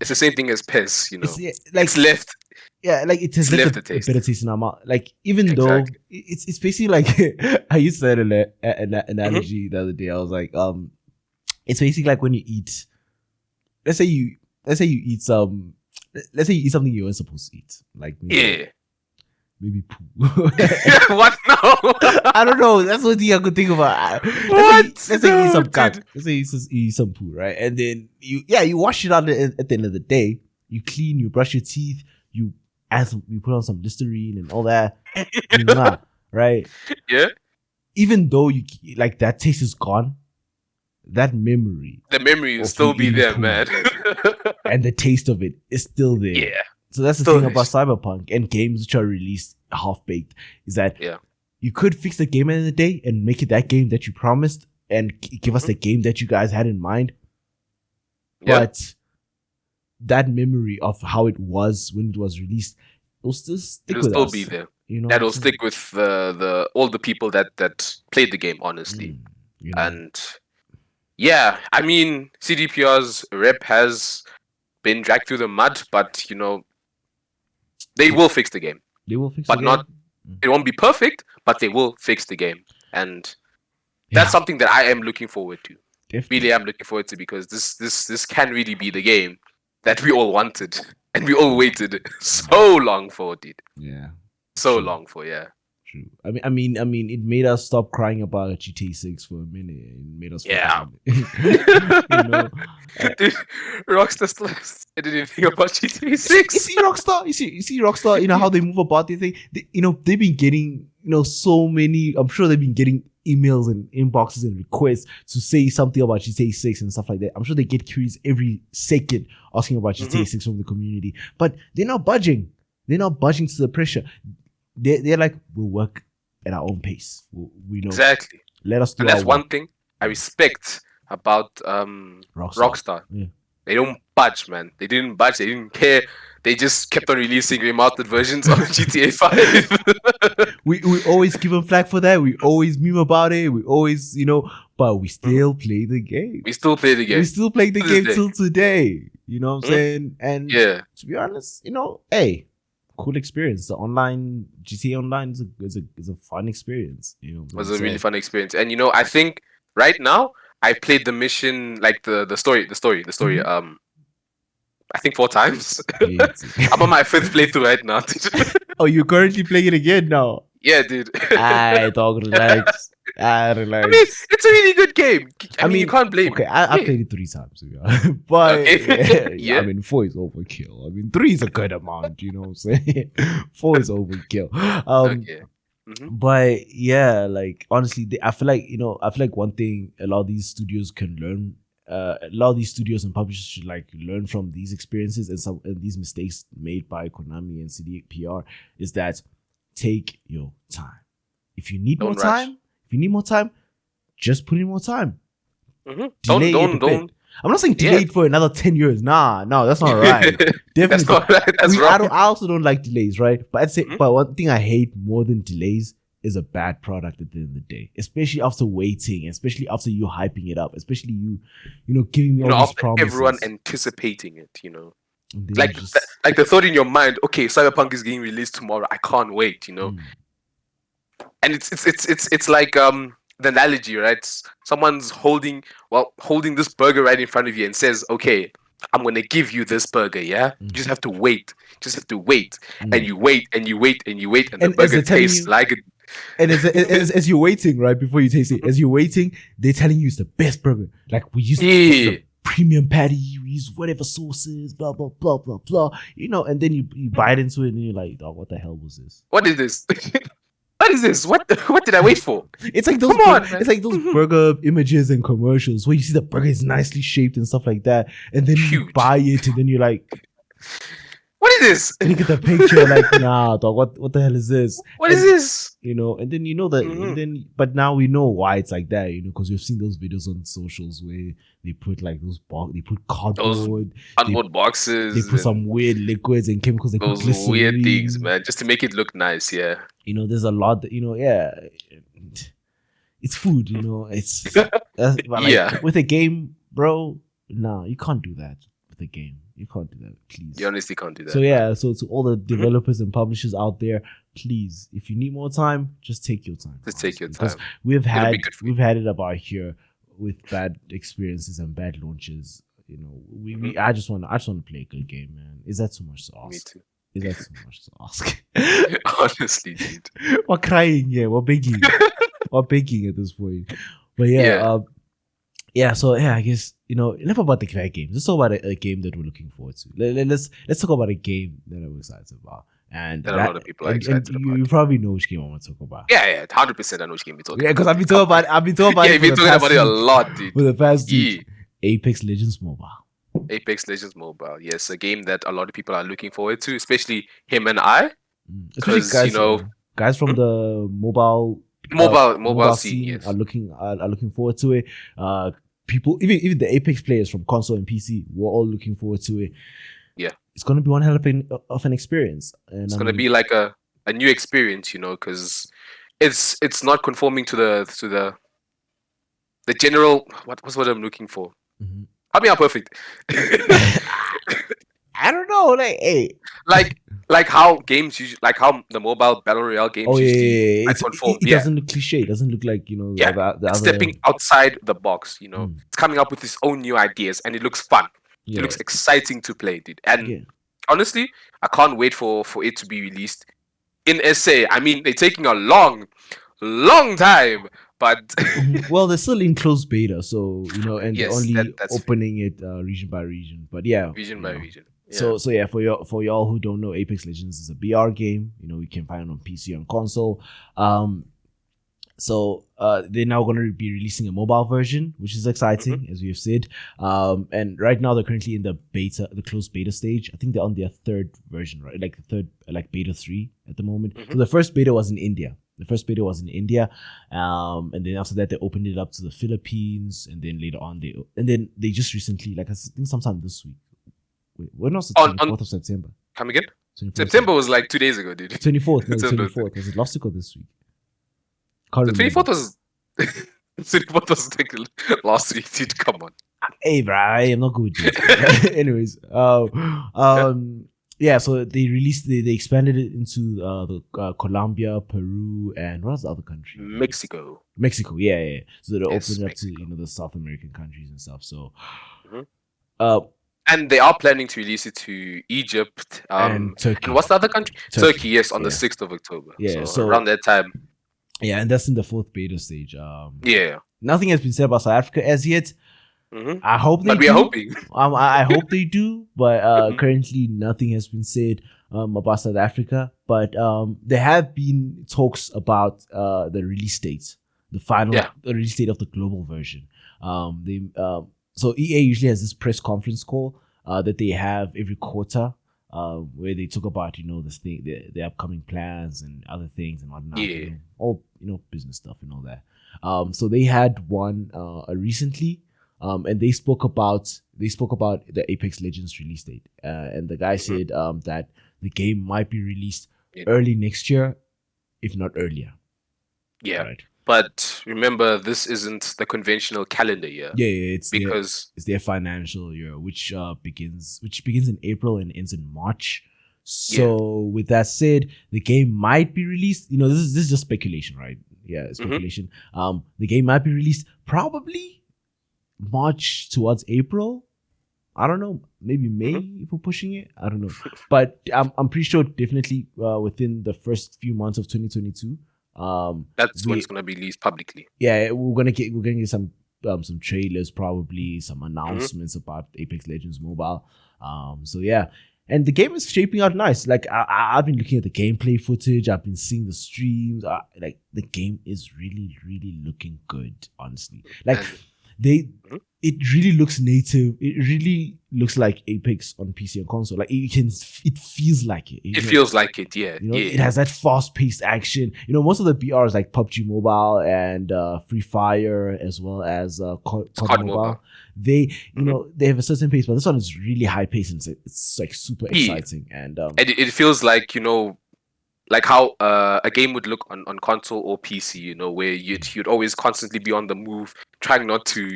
it's the same thing as PES, it's left. Yeah, like it has left a better taste in our mouth. Like even though it's basically like I used to say an analogy the other day. I was like, it's basically like when you eat. Let's say you eat something you weren't supposed to eat. Like maybe poo. What? No. I don't know. That's what I could think about. Let's say you eat some cat. Let's say you eat some poo, right? And then you wash it out at the end of the day. You clean, you brush your teeth, you put on some Listerine and all that. Right? Yeah. Even though that taste is gone, that memory. The memory will still be there, man. And the taste of it is still there. Yeah. So that's the thing about Cyberpunk and games which are released half-baked, is that you could fix the game at the end of the day and make it that game that you promised and give us the game that you guys had in mind. But that memory of how it was when it was released, it'll still stick with us. It'll still be there. That'll stick with all the people that played the game, honestly. And yeah, I mean, CDPR's rep has been dragged through the mud, but they will fix the game. They will fix the game. But it won't be perfect, but they will fix the game. And that's something that I am looking forward to. Definitely. Really am looking forward to, because this can really be the game that we all wanted and we all waited so long for, dude. Yeah. So long for, yeah. True. I mean, it made us stop crying about GTA 6 for a minute. It made us Dude, Rockstar still said anything about GTA 6. You see Rockstar, how they move about their thing. They've been getting, so many, I'm sure they've been getting emails and inboxes and requests to say something about GTA 6 and stuff like that. I'm sure they get queries every second asking about GTA 6 from the community. But they're not budging. They're not budging to the pressure. They're like, we'll work at our own pace. We know exactly. Let us do. And that's one thing I respect about Rockstar. Yeah. They don't budge, man. They didn't budge. They didn't care. They just kept on releasing remastered versions of GTA 5. we always give them flack for that. We always meme about it. We always, but we still play the game. We still play the game. We still play the game till today. You know what I'm saying? And to be honest, hey, cool experience. The online GTA Online is a fun experience. It was a really fun experience. And I think right now I played the mission, like the story. I think 4 times. I'm on my 5th playthrough right now. Oh, you're currently playing it again now? Yeah, dude. Alright, dog, relax. Relax. I mean, it's a really good game. I mean, you can't blame me. Okay, it. I played it 3 times, but yeah. I mean, 4 is overkill. I mean, 3 is a good amount. You know what I'm saying? 4 is overkill. Okay. But yeah, like honestly, I feel like one thing a lot of these studios can learn. A lot of these studios and publishers should like learn from these experiences and these mistakes made by Konami and CDPR is that take your time. If you need more time, just put in more time. Delay don't. I'm not saying delay it for another 10 years. No, that's not right. Definitely. That's not right. That's wrong. I also don't like delays, right? But I'd say, but one thing I hate more than delays is a bad product at the end of the day. Especially after waiting, especially after you hyping it up, especially you giving me all these promises. Everyone anticipating it, like the thought in your mind, okay, Cyberpunk is getting released tomorrow. I can't wait, And it's like the analogy, right? Someone's holding this burger right in front of you and says, okay, I'm gonna give you this burger, yeah? You just have to wait. And you wait and you wait and you wait, and the burger tastes like it. And as you're waiting, right, before you taste it, as you're waiting, they're telling you it's the best burger. Like, we use the premium patty, we use whatever sauces, blah, blah, blah, blah, blah. And then you bite into it and you're like, oh, what the hell was this? What is this? What is this? What did I wait for? It's like those burger images and commercials where you see the burger is nicely shaped and stuff like that, and then you buy it and then you're like, what is this? And you get the picture like, nah, dog, what the hell is this? What is this? And then that, but now we know why it's like that, because we've seen those videos on socials where they put like they put cardboard boxes, they put some weird liquids and chemicals, they put glycerin, weird things, man, just to make it look nice. Yeah, there's a lot that, it's food, it's but with a game, bro, nah, you can't do that with a game. You can't do that, please. You honestly can't do that. So so to all the developers and publishers out there, please, if you need more time, just take your time. Take your time. Because we've had it about here with bad experiences and bad launches. I just want to play a good game, man. Is that too much to ask? Me too. Is that too much to ask? Honestly, dude. We're crying, yeah. We're begging. We're begging at this point. But so I guess enough about the games. Let's talk about a game that we're looking forward to. Let's talk about a game that I'm excited about, and that a lot of people are excited about. You probably know which game I want to talk about. Yeah, 100%. I know which game you're talking about. Yeah, because I've been talking about it. You've been talking about it a lot, dude. For the past week. Apex Legends Mobile. Apex Legends Mobile. Yes, a game that a lot of people are looking forward to, especially him and I. Especially guys from the mobile scene, yes, are looking forward to it. People, even the Apex players from console and PC, we're all looking forward to it. Yeah, it's gonna be one hell of an experience, and it's gonna be like a new experience, because it's not conforming to the general. What's what I'm looking for? I mean, how perfect. I don't know, like how games usually, like how the mobile battle royale games usually conform. It doesn't look cliche. It doesn't look like the stepping outside the box. It's coming up with its own new ideas, and it looks fun. It looks exciting to play, dude. And honestly, I can't wait for it to be released in SA. I mean, they're taking a long time, but well, they're still in closed beta, so and they're only opening it region by region. But region by region. Yeah. So for y'all who don't know, Apex Legends is a BR game. We can find it on PC and console. So they're now going to be releasing a mobile version, which is exciting, as we have said. And right now they're currently in the closed beta stage. I think they're on their third version, right? Like the third, beta 3 at the moment. So the first beta was in India. And then after that they opened it up to the Philippines, and then later on they just recently, I think sometime this week. Wait, when was the 24th of September? Come again? September was like 2 days ago, dude. 24th. No, 24th. Was it last week or this week? The 24th was. The 24th was like last week, dude. Come on. Hey, bro, I am not good. Anyways, so they expanded it into the Colombia, Peru, and what was the other country? Mexico, yeah. So they're opening up to the South American countries and stuff. So, and they are planning to release it to Egypt, and Turkey. And what's the other country? Turkey, yes, on the 6th of October. Yeah, so around that time. Yeah, and that's in the 4th beta stage. Yeah. Nothing has been said about South Africa as yet. Mm-hmm. I hope they do. But we are hoping. I hope they do, but currently nothing has been said about South Africa. But there have been talks about the release date, the release date of the global version. So EA usually has this press conference call that they have every quarter, where they talk about this thing, the upcoming plans and other things and whatnot. Yeah. All business stuff and all that. So they had one recently. And they spoke about the Apex Legends release date, and the guy said that the game might be released early next year, if not earlier. Yeah, right. But remember, this isn't the conventional calendar year. Yeah, it's their financial year, which begins in April and ends in March. So with that said, the game might be released. This is just speculation, right? Yeah, speculation. The game might be released probably March towards April. I don't know, maybe May if we're pushing it. I don't know, but I'm pretty sure definitely within the first few months of 2022. That's when it's gonna be released publicly. Yeah, we're gonna get some trailers, probably some announcements about Apex Legends Mobile. So yeah, and the game is shaping out nice. Like I've been looking at the gameplay footage. I've been seeing the streams. Like the game is really, really looking good. Honestly, like. It really looks native. It really looks like Apex on PC and console. Like it feels like it. It feels like it, yeah. It has that fast-paced action. Most of the BRs like PUBG Mobile and Free Fire, as well as COD Mobile. They, they have a certain pace, but this one is really high pace and it's like super exciting. And it feels like like how a game would look on console or PC, where you'd always constantly be on the move, trying not to,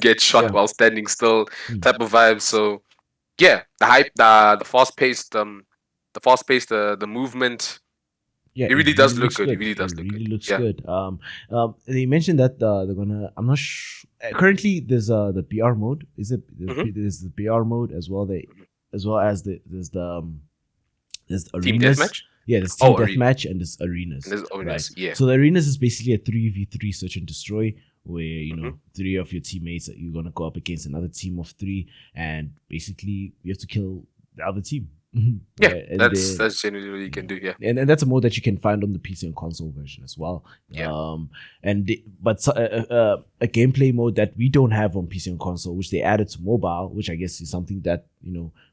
get shot while standing still, type of vibe. So, yeah, the hype, the fast paced, the movement. Yeah, it really does look good. It really does look good. It really looks good. They mentioned that they're gonna. I'm not sure. Currently, there's the BR mode. Is it? There's the BR mode as well. There's the Team Deathmatch. Yeah, there's Team Deathmatch and there's Arenas. Right? Yeah. So the Arenas is basically a 3v3 search and destroy, where 3 of your teammates you're gonna go up against another team of 3, and basically you have to kill the other team. Yeah, that's generally what you can do. Yeah, and that's a mode that you can find on the PC and console version as well. Yeah. But a gameplay mode that we don't have on PC and console, which they added to mobile, which I guess is something that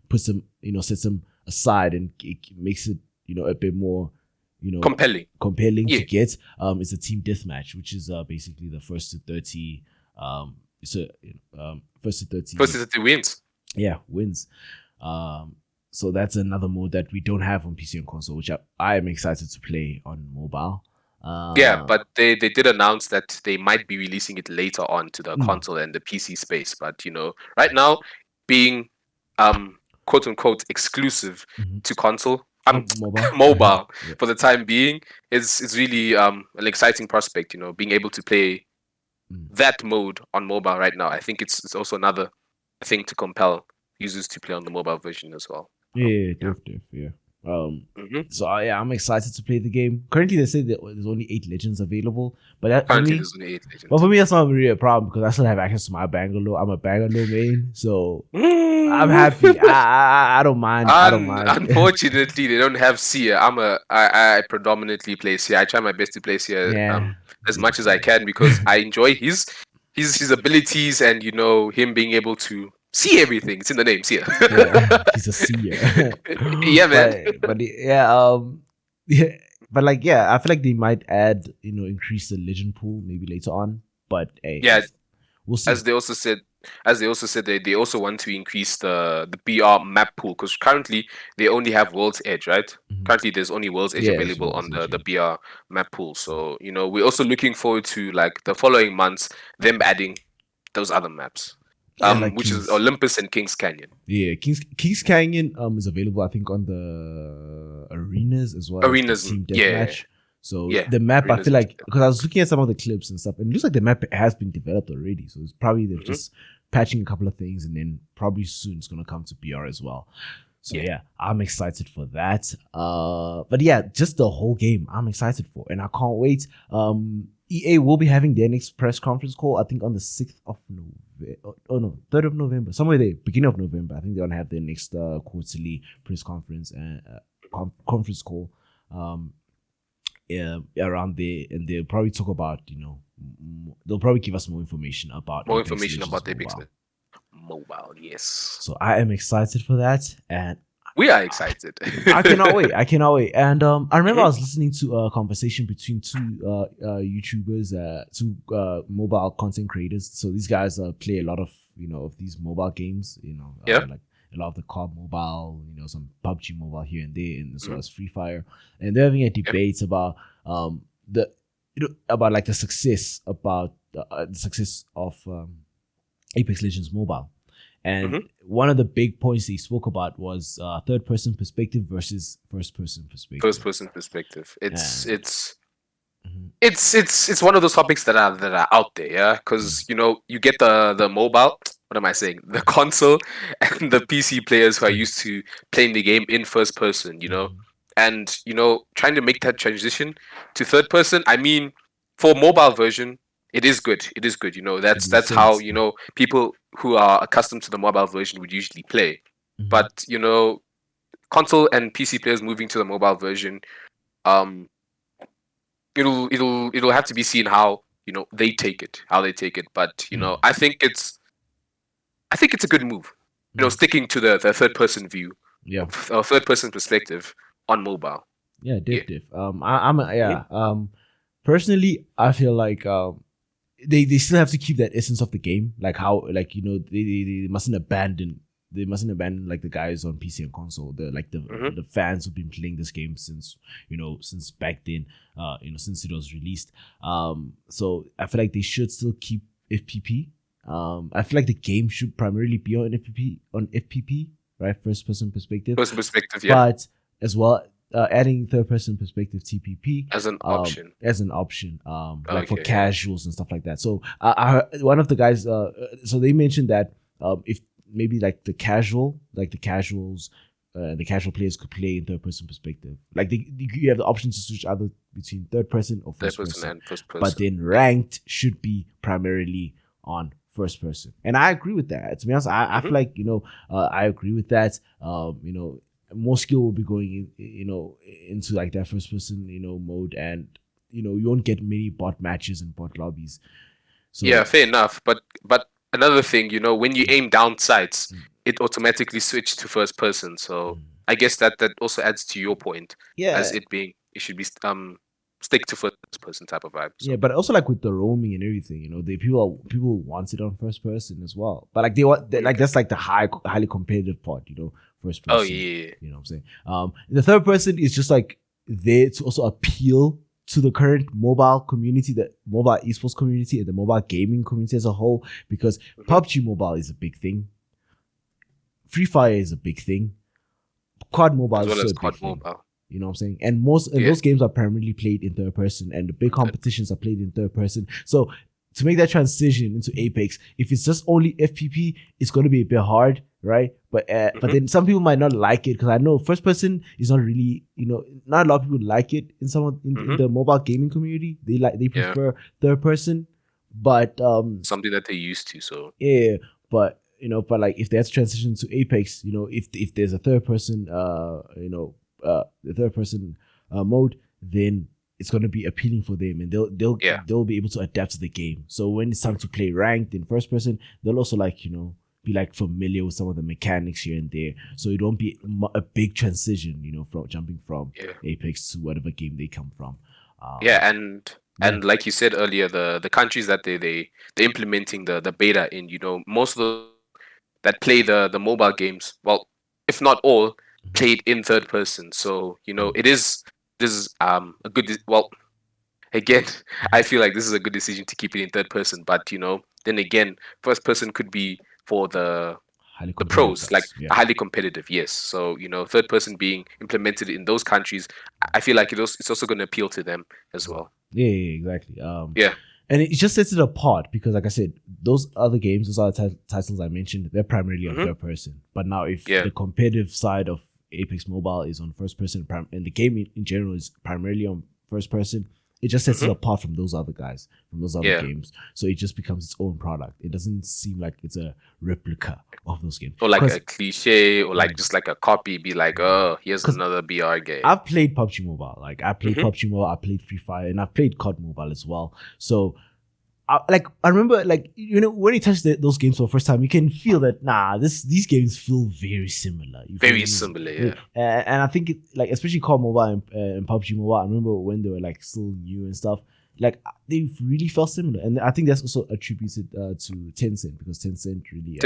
puts them sets them aside and it makes it a bit more compelling to get. It's a team deathmatch, which is basically the first to 30 first to 30 wins. Yeah, wins. So that's another mode that we don't have on PC and console, which I am excited to play on mobile. Yeah, but they did announce that they might be releasing it later on to the console and the PC space. But right now, being quote unquote exclusive to console, mobile for the time being, is really an exciting prospect. Being able to play that mode on mobile right now, I think it's also another thing to compel users to play on the mobile version as well. Yeah. So I'm excited to play the game. Currently, they say that there's only 8 legends available, but there's only 8 legends. But for me, that's not really a problem because I still have access to my Bangalore. I'm a Bangalore main, so I'm happy. I don't mind. Unfortunately, they don't have Sia. I predominantly play Sia. I try my best to play Sia as much as I can because I enjoy his abilities and him being able to see everything. It's in the name, Sia. Yeah, he's a seer. Yeah, man. But I feel like they might add, increase the legend pool maybe later on. But we'll see. As they also said, they also want to increase the BR map pool because currently they only have World's Edge, right? Mm-hmm. Currently, there's only World's Edge available on the BR map pool. So we're also looking forward to like the following months them adding those other maps. Which is Olympus and Kings Canyon. Yeah, Kings Canyon is available, I think, on the Arenas as well. Arenas, Team Deathmatch. So the map, Arenas, I feel like, because I was looking at some of the clips and stuff, and it looks like the map has been developed already. So it's probably they're just patching a couple of things, and then probably soon it's going to come to BR as well. So yeah, I'm excited for that. But yeah, just the whole game I'm excited for, and I can't wait. EA will be having their next press conference call, I think on the 6th of November. Oh no, 3rd of November, somewhere there, beginning of November. I think they're gonna have their next quarterly press conference and conference call. Around there, and they'll probably talk about, they'll probably give us more information about the Apex Mobile. Yes. So I am excited for that, and we are excited. I cannot wait. And I remember I was listening to a conversation between two YouTubers, two mobile content creators. So these guys play a lot of of these mobile games. Like a lot of the COD Mobile, some PUBG Mobile here and there, and as well as Free Fire. And they're having a debate about about like the success of Apex Legends Mobile. And one of the big points they spoke about was third-person perspective versus first-person perspective. First-person perspective. It's one of those topics that are out there, yeah. Because you get the mobile. What am I saying? The console and the PC players who are used to playing the game in first person, and trying to make that transition to third person. I mean, for mobile version, it is good. It is good. That's how people who are accustomed to the mobile version would usually play. But console and PC players moving to the mobile version, it'll have to be seen how they take it. But I think it's a good move. Sticking to the third person view, or third person perspective on mobile. Yeah, diff. Personally, I feel like they still have to keep that essence of the game, like how they mustn't abandon like the guys on PC and console, the fans who've been playing this game since back then, since it was released. So I feel like they should still keep FPP. I feel like the game should primarily be on FPP, right? First person perspective. Yeah. But as well, adding third person perspective TPP as an option. Like for casuals and stuff like that. So one of the guys, so they mentioned that if maybe like the casuals, the casual players could play in third person perspective. Like you have the option to switch either between third person or first person. And first person. But then ranked should be primarily on first person. And I agree with that. To be honest, I feel like, I agree with that. More skill will be going into like that first person, mode, and you won't get many bot matches and bot lobbies. So yeah, fair enough. But another thing, when you aim down sights, it automatically switches to first person. So I guess that also adds to your point. Yeah. As it should be stick to first person type of vibe. So. Yeah, but also like with the roaming and everything, people want it on first person as well. But like they want that's like the highly competitive part, first person. Oh yeah. You know what I'm saying? The third person is just like there to also appeal to the current mobile community, the mobile esports community, and the mobile gaming community as a whole, because PUBG Mobile is a big thing. Free Fire is a big thing. COD Mobile is also a big thing. You know what I'm saying? And those games are primarily played in third person, and the big competitions are played in third person. So to make that transition into Apex, if it's just only FPP, it's going to be a bit hard, right? But then some people might not like it, because I know first person is not really, not a lot of people like it in in the mobile gaming community. They prefer third person, but something that they're used to. So yeah, but like if that's transition to Apex, if there's a third person, the third person mode, then it's going to be appealing for them, and they'll be able to adapt to the game. So when it's time to play ranked in first person, they'll also be like familiar with some of the mechanics here and there, so it won't be a big transition, from jumping from Apex to whatever game they come from. And like you said earlier, the countries that they're implementing the beta in, most of the that play the mobile games, well, if not all, played in third person. So this is a good again, I feel like this is a good decision to keep it in third person, but then again, first person could be for the pros, like highly competitive, yes. So third person being implemented in those countries, I feel like it's also going to appeal to them as well. Yeah, exactly. And it just sets it apart because, like I said, those other games, those other titles I mentioned, they're primarily on third person. But now, if the competitive side of Apex Mobile is on first person, and the game in general is primarily on first person, it just sets it apart from those other guys, from those other games. So it just becomes its own product. It doesn't seem like it's a replica of those games. Or like a cliche, or like just like a copy, be like, oh, here's another BR game. I've played PUBG Mobile. Like, I played PUBG Mobile, I played Free Fire, and I've played COD Mobile as well. So I remember, like, you know, when you touch those games for the first time, you can feel that these games feel very similar. Very similar, yeah. And I think like especially COD Mobile and PUBG Mobile, I remember when they were like still new and stuff, like they really felt similar. And I think that's also attributed to Tencent, because Tencent really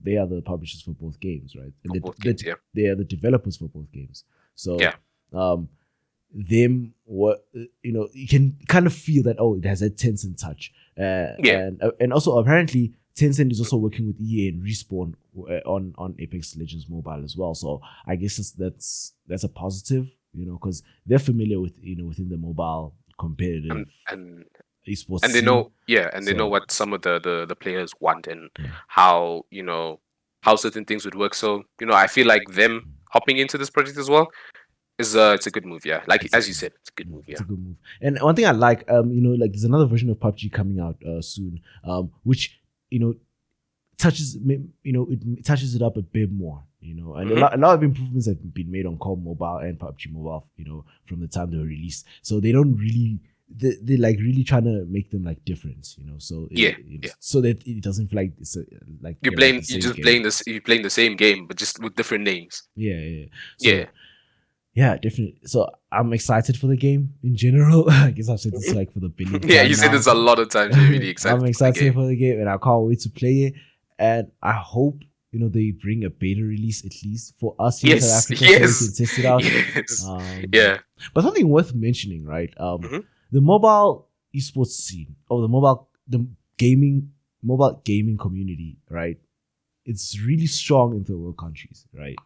they are the publishers for both games, right? And they are the developers for both games. So them, what, you know, you can kind of feel that, oh, it has a Tencent touch. And also apparently Tencent is also working with EA and Respawn on Apex Legends Mobile as well. So I guess that's a positive, you know, because they're familiar with, you know, within the mobile competitive and esports, and they know, they know what some of the players want and how, you know, how certain things would work. So, you know, I feel like them hopping into this project as well it's a good move, yeah. Like as you said, it's a good move, yeah. It's a good move. And one thing I like, you know, like there's another version of PUBG coming out soon, which, you know, touches it up a bit more, you know. And a lot of improvements have been made on COD Mobile and PUBG Mobile, you know, from the time they were released. So they don't really, they're like really trying to make them like different, you know. So so that it doesn't feel like it's like you're playing the same game but just with different names. Yeah, definitely. So I'm excited for the game in general. I guess I've said this like for the billionth time you said this a lot of times. You're really excited. I'm excited for the game, and I can't wait to play it. And I hope, you know, they bring a beta release at least for us here in South Africa so we can test it out. But something worth mentioning, right? The mobile esports scene, or the mobile gaming community, right? It's really strong in third world countries, right?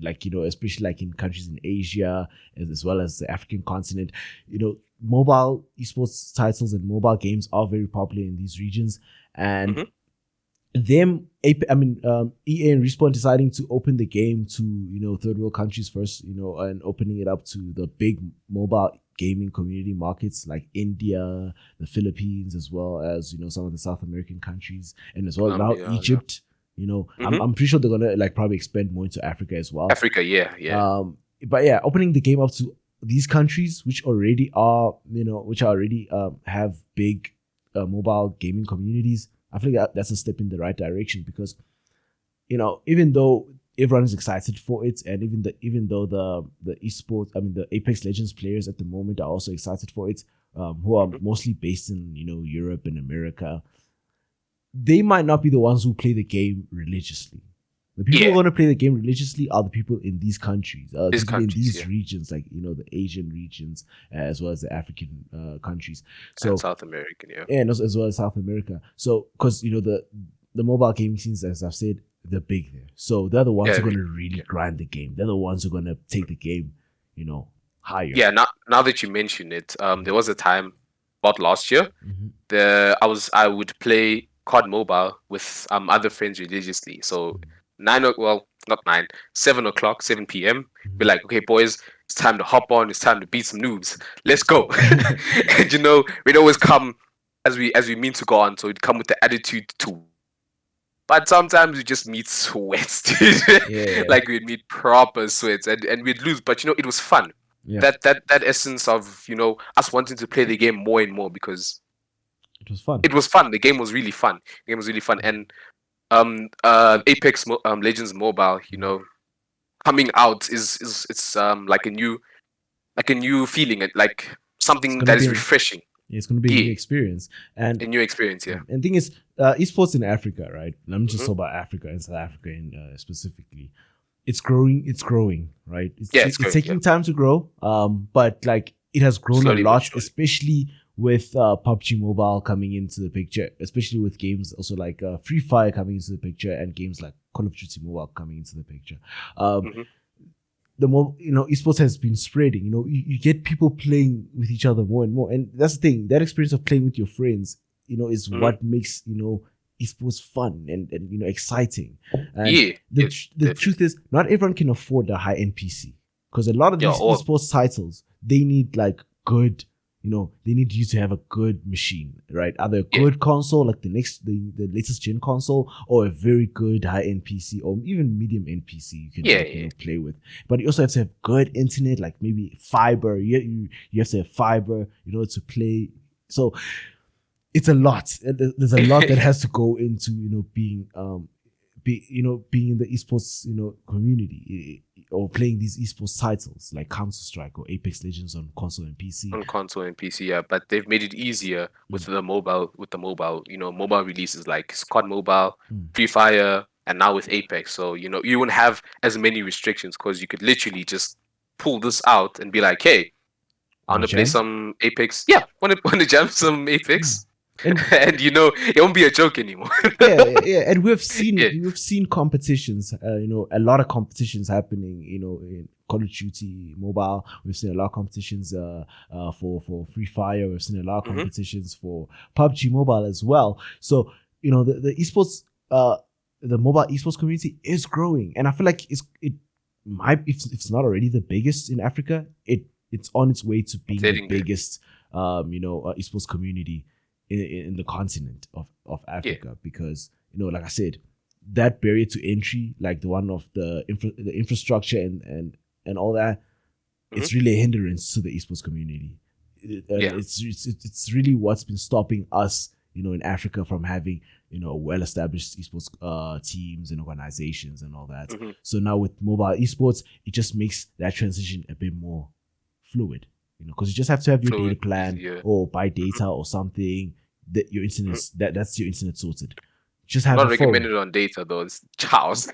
Like, you know, especially like in countries in Asia as well as the African continent, you know, mobile esports titles and mobile games are very popular in these regions. And EA and Respawn deciding to open the game to, you know, third world countries first, you know, and opening it up to the big mobile gaming community markets like India, the Philippines, as well as, you know, some of the South American countries, and as well now Egypt. You know, I'm pretty sure they're gonna like probably expand more into Africa as well. Africa, but yeah, opening the game up to these countries, which already are, you know, have big mobile gaming communities. I feel like that's a step in the right direction, because, you know, even though everyone is excited for it, and even though the esports, the Apex Legends players at the moment are also excited for it, who are mostly based in, you know, Europe and America. They might not be the ones who play the game religiously. The people who want to play the game religiously are the people in these countries, in these regions, like, you know, the Asian regions, as well as the African countries. So and South American, and as well as South America. So, because, you know, the mobile gaming scenes, as I've said, they're big there. So they're the ones who are going to really grind the game. They're the ones who are going to take the game, you know, higher. Yeah. Now that you mention it, there was a time about last year, I would play COD Mobile with other friends religiously. So 7 o'clock, 7 p.m. Be like, okay, boys, it's time to hop on. It's time to beat some noobs. Let's go. And, you know, we'd always come as we mean to go on. So we'd come with the attitude to. But sometimes we just meet sweats, dude. Like we'd meet proper sweats, and we'd lose. But, you know, it was fun. Yeah. That essence of, you know, us wanting to play the game more and more, because it was fun. It was fun. The game was really fun. And Apex Legends Mobile, you know, coming out is like a new feeling, like something that is refreshing. It's going to be a new experience, and a new experience. Yeah. And thing is, esports in Africa, right? And I'm just talking about Africa and South Africa specifically. It's growing, right? It's taking time to grow. But like it has grown slowly, a lot, especially with PUBG Mobile coming into the picture, especially with games also like Free Fire coming into the picture, and games like Call of Duty Mobile coming into the picture. the more, esports has been spreading. You get people playing with each other more and more, and that's the thing. That experience of playing with your friends, is what makes esports fun and exciting. And the truth is, not everyone can afford a high-end PC, because a lot of these esports titles, they need like good. They need you to have a good machine, right? Either a good console, like the latest gen console, or a very good high-end PC, or even medium-end PC you can play with. But you also have to have good internet, like maybe fiber. You have to have fiber, to play. So it's a lot. There's a lot that has to go into being being in the esports community, or playing these esports titles like Counter-Strike or Apex Legends on console and PC. On console and PC, yeah, but they've made it easier with the mobile. Mobile releases like Squad Mobile, Free Fire, and now with Apex. So you wouldn't have as many restrictions, because you could literally just pull this out and be like, hey, I want to play some Apex. Yeah, want to jam some Apex. And it won't be a joke anymore. And we've seen competitions, a lot of competitions happening, in Call of Duty Mobile. We've seen a lot of competitions for Free Fire. We've seen a lot of competitions for PUBG Mobile as well. So the esports, the mobile esports community is growing, and I feel like if it's not already the biggest in Africa, it's on its way to being the biggest esports community in the continent of Africa, because like I said, that barrier to entry, like the one of the infrastructure and all that, it's really a hindrance to the esports community. It's really what's been stopping us, in Africa, from having well-established esports teams and organizations and all that. So now with mobile esports, it just makes that transition a bit more fluid. Because you just have to have your data plan or buy data or something. That your internet, that's your internet sorted. Just have not recommended on data though. It's Charles.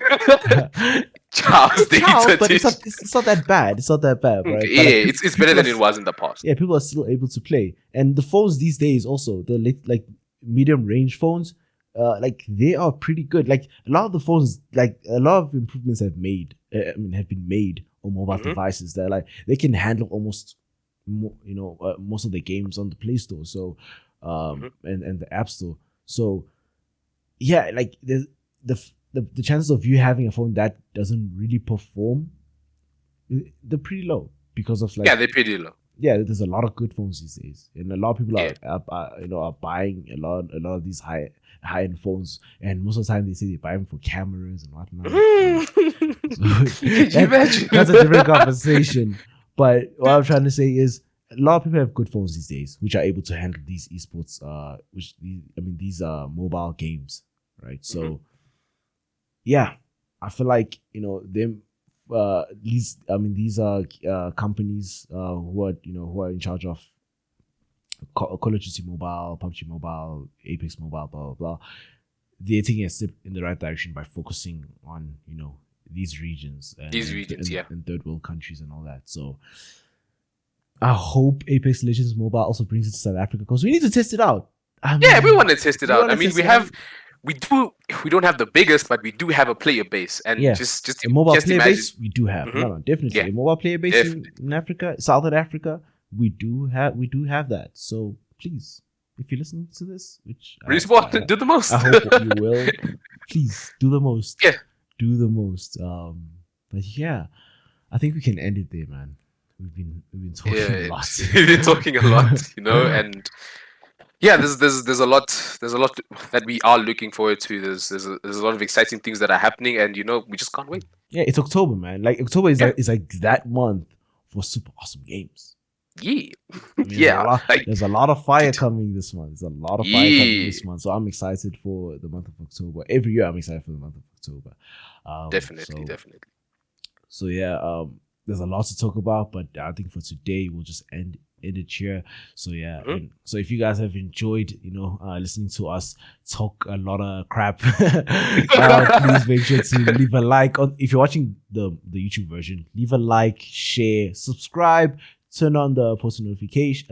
Charles data. But it's not that bad. It's not that bad, right? Yeah, it's better than it was in the past. Yeah, people are still able to play, and the phones these days also, the medium range phones, they are pretty good. Like a lot of the phones, like a lot of improvements have been made on mobile devices that they can handle almost most of the games on the Play Store. So and the App Store. So yeah, like the chances of you having a phone that doesn't really perform, they're pretty low, because of they're pretty low. Yeah, there's a lot of good phones these days, and a lot of people are buying a lot of these high-end phones, and most of the time they say they buy them for cameras and whatnot. Can you imagine? That's a different conversation. But what I'm trying to say is, a lot of people have good phones these days, which are able to handle these esports, these mobile games, right? So, yeah, I feel like these are companies who are in charge of Call of Duty Mobile, PUBG Mobile, Apex Mobile, blah blah blah. They're taking a step in the right direction by focusing on these regions, and third world countries and all that. So I hope Apex Legends Mobile also brings it to South Africa, because we need to test it out. We want to test it out. We don't have the biggest, but we do have a player base, and just a mobile player base we do have. No, definitely a mobile player base in Africa, Southern Africa. We do have that. So please, if you're listening to this, which Respawn, do the most. I hope you will. Please do the most. Yeah, do the most. But yeah, I think we can end it there, man. We've been talking a lot. We've been talking a lot, and there's a lot that we are looking forward to. There's a lot of exciting things that are happening, and we just can't wait. Yeah, it's October, man. Like October is like that month for super awesome games. Yeah. There's a lot of fire coming this month. So I'm excited for the month of October. Every year I'm excited for the month of October. Definitely. So yeah, there's a lot to talk about, but I think for today we'll just end it here. So yeah, and so if you guys have enjoyed, listening to us talk a lot of crap, please make sure to leave a like if you're watching the YouTube version. Leave a like, share, subscribe. Turn on the post notifications,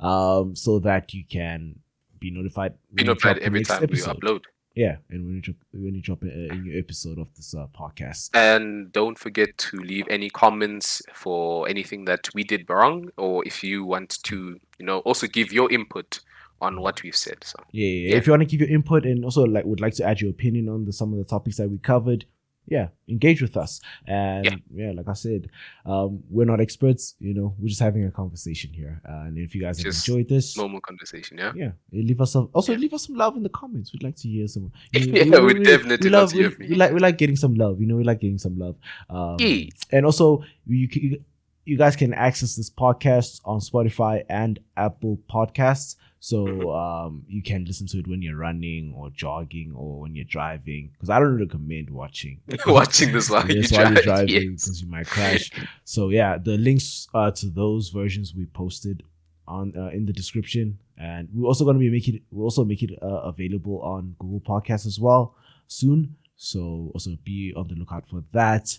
so that you can be notified every time we upload. Yeah, and when you drop a new episode of this podcast. And don't forget to leave any comments for anything that we did wrong, or if you want to, also give your input on what we've said. So yeah. If you want to give your input and also would like to add your opinion on some of the topics that we covered, engage with us. And like I said, we're not experts, we're just having a conversation here. And if you guys have enjoyed this, normal conversation, leave us some love in the comments. We'd like to hear some. We definitely love to hear from you. We like getting some love. We like getting some love. And also you guys can access this podcast on Spotify and Apple Podcasts. So you can listen to it when you're running or jogging or when you're driving. Because I don't recommend watching this while you're driving because you might crash. So the links to those versions we posted on in the description, and we're also going to make it available on Google Podcasts as well soon. So also be on the lookout for that.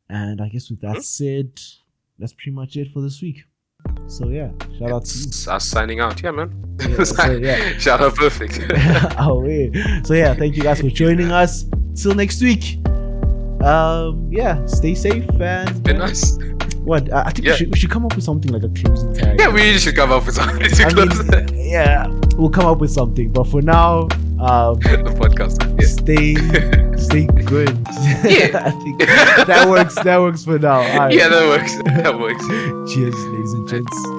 And I guess with that said, that's pretty much it for this week. So shout out to you. Us signing out, man. Shout out, perfect. So thank you guys for joining us. Till next week. Stay safe and it's been nice. What I think we should come up with something like a closing tag. Yeah, we should come up with something to close. We'll come up with something. But for now, the podcast. Stay good. I think that works. That works for now. All right. Yeah, that works. Cheers, ladies and gents.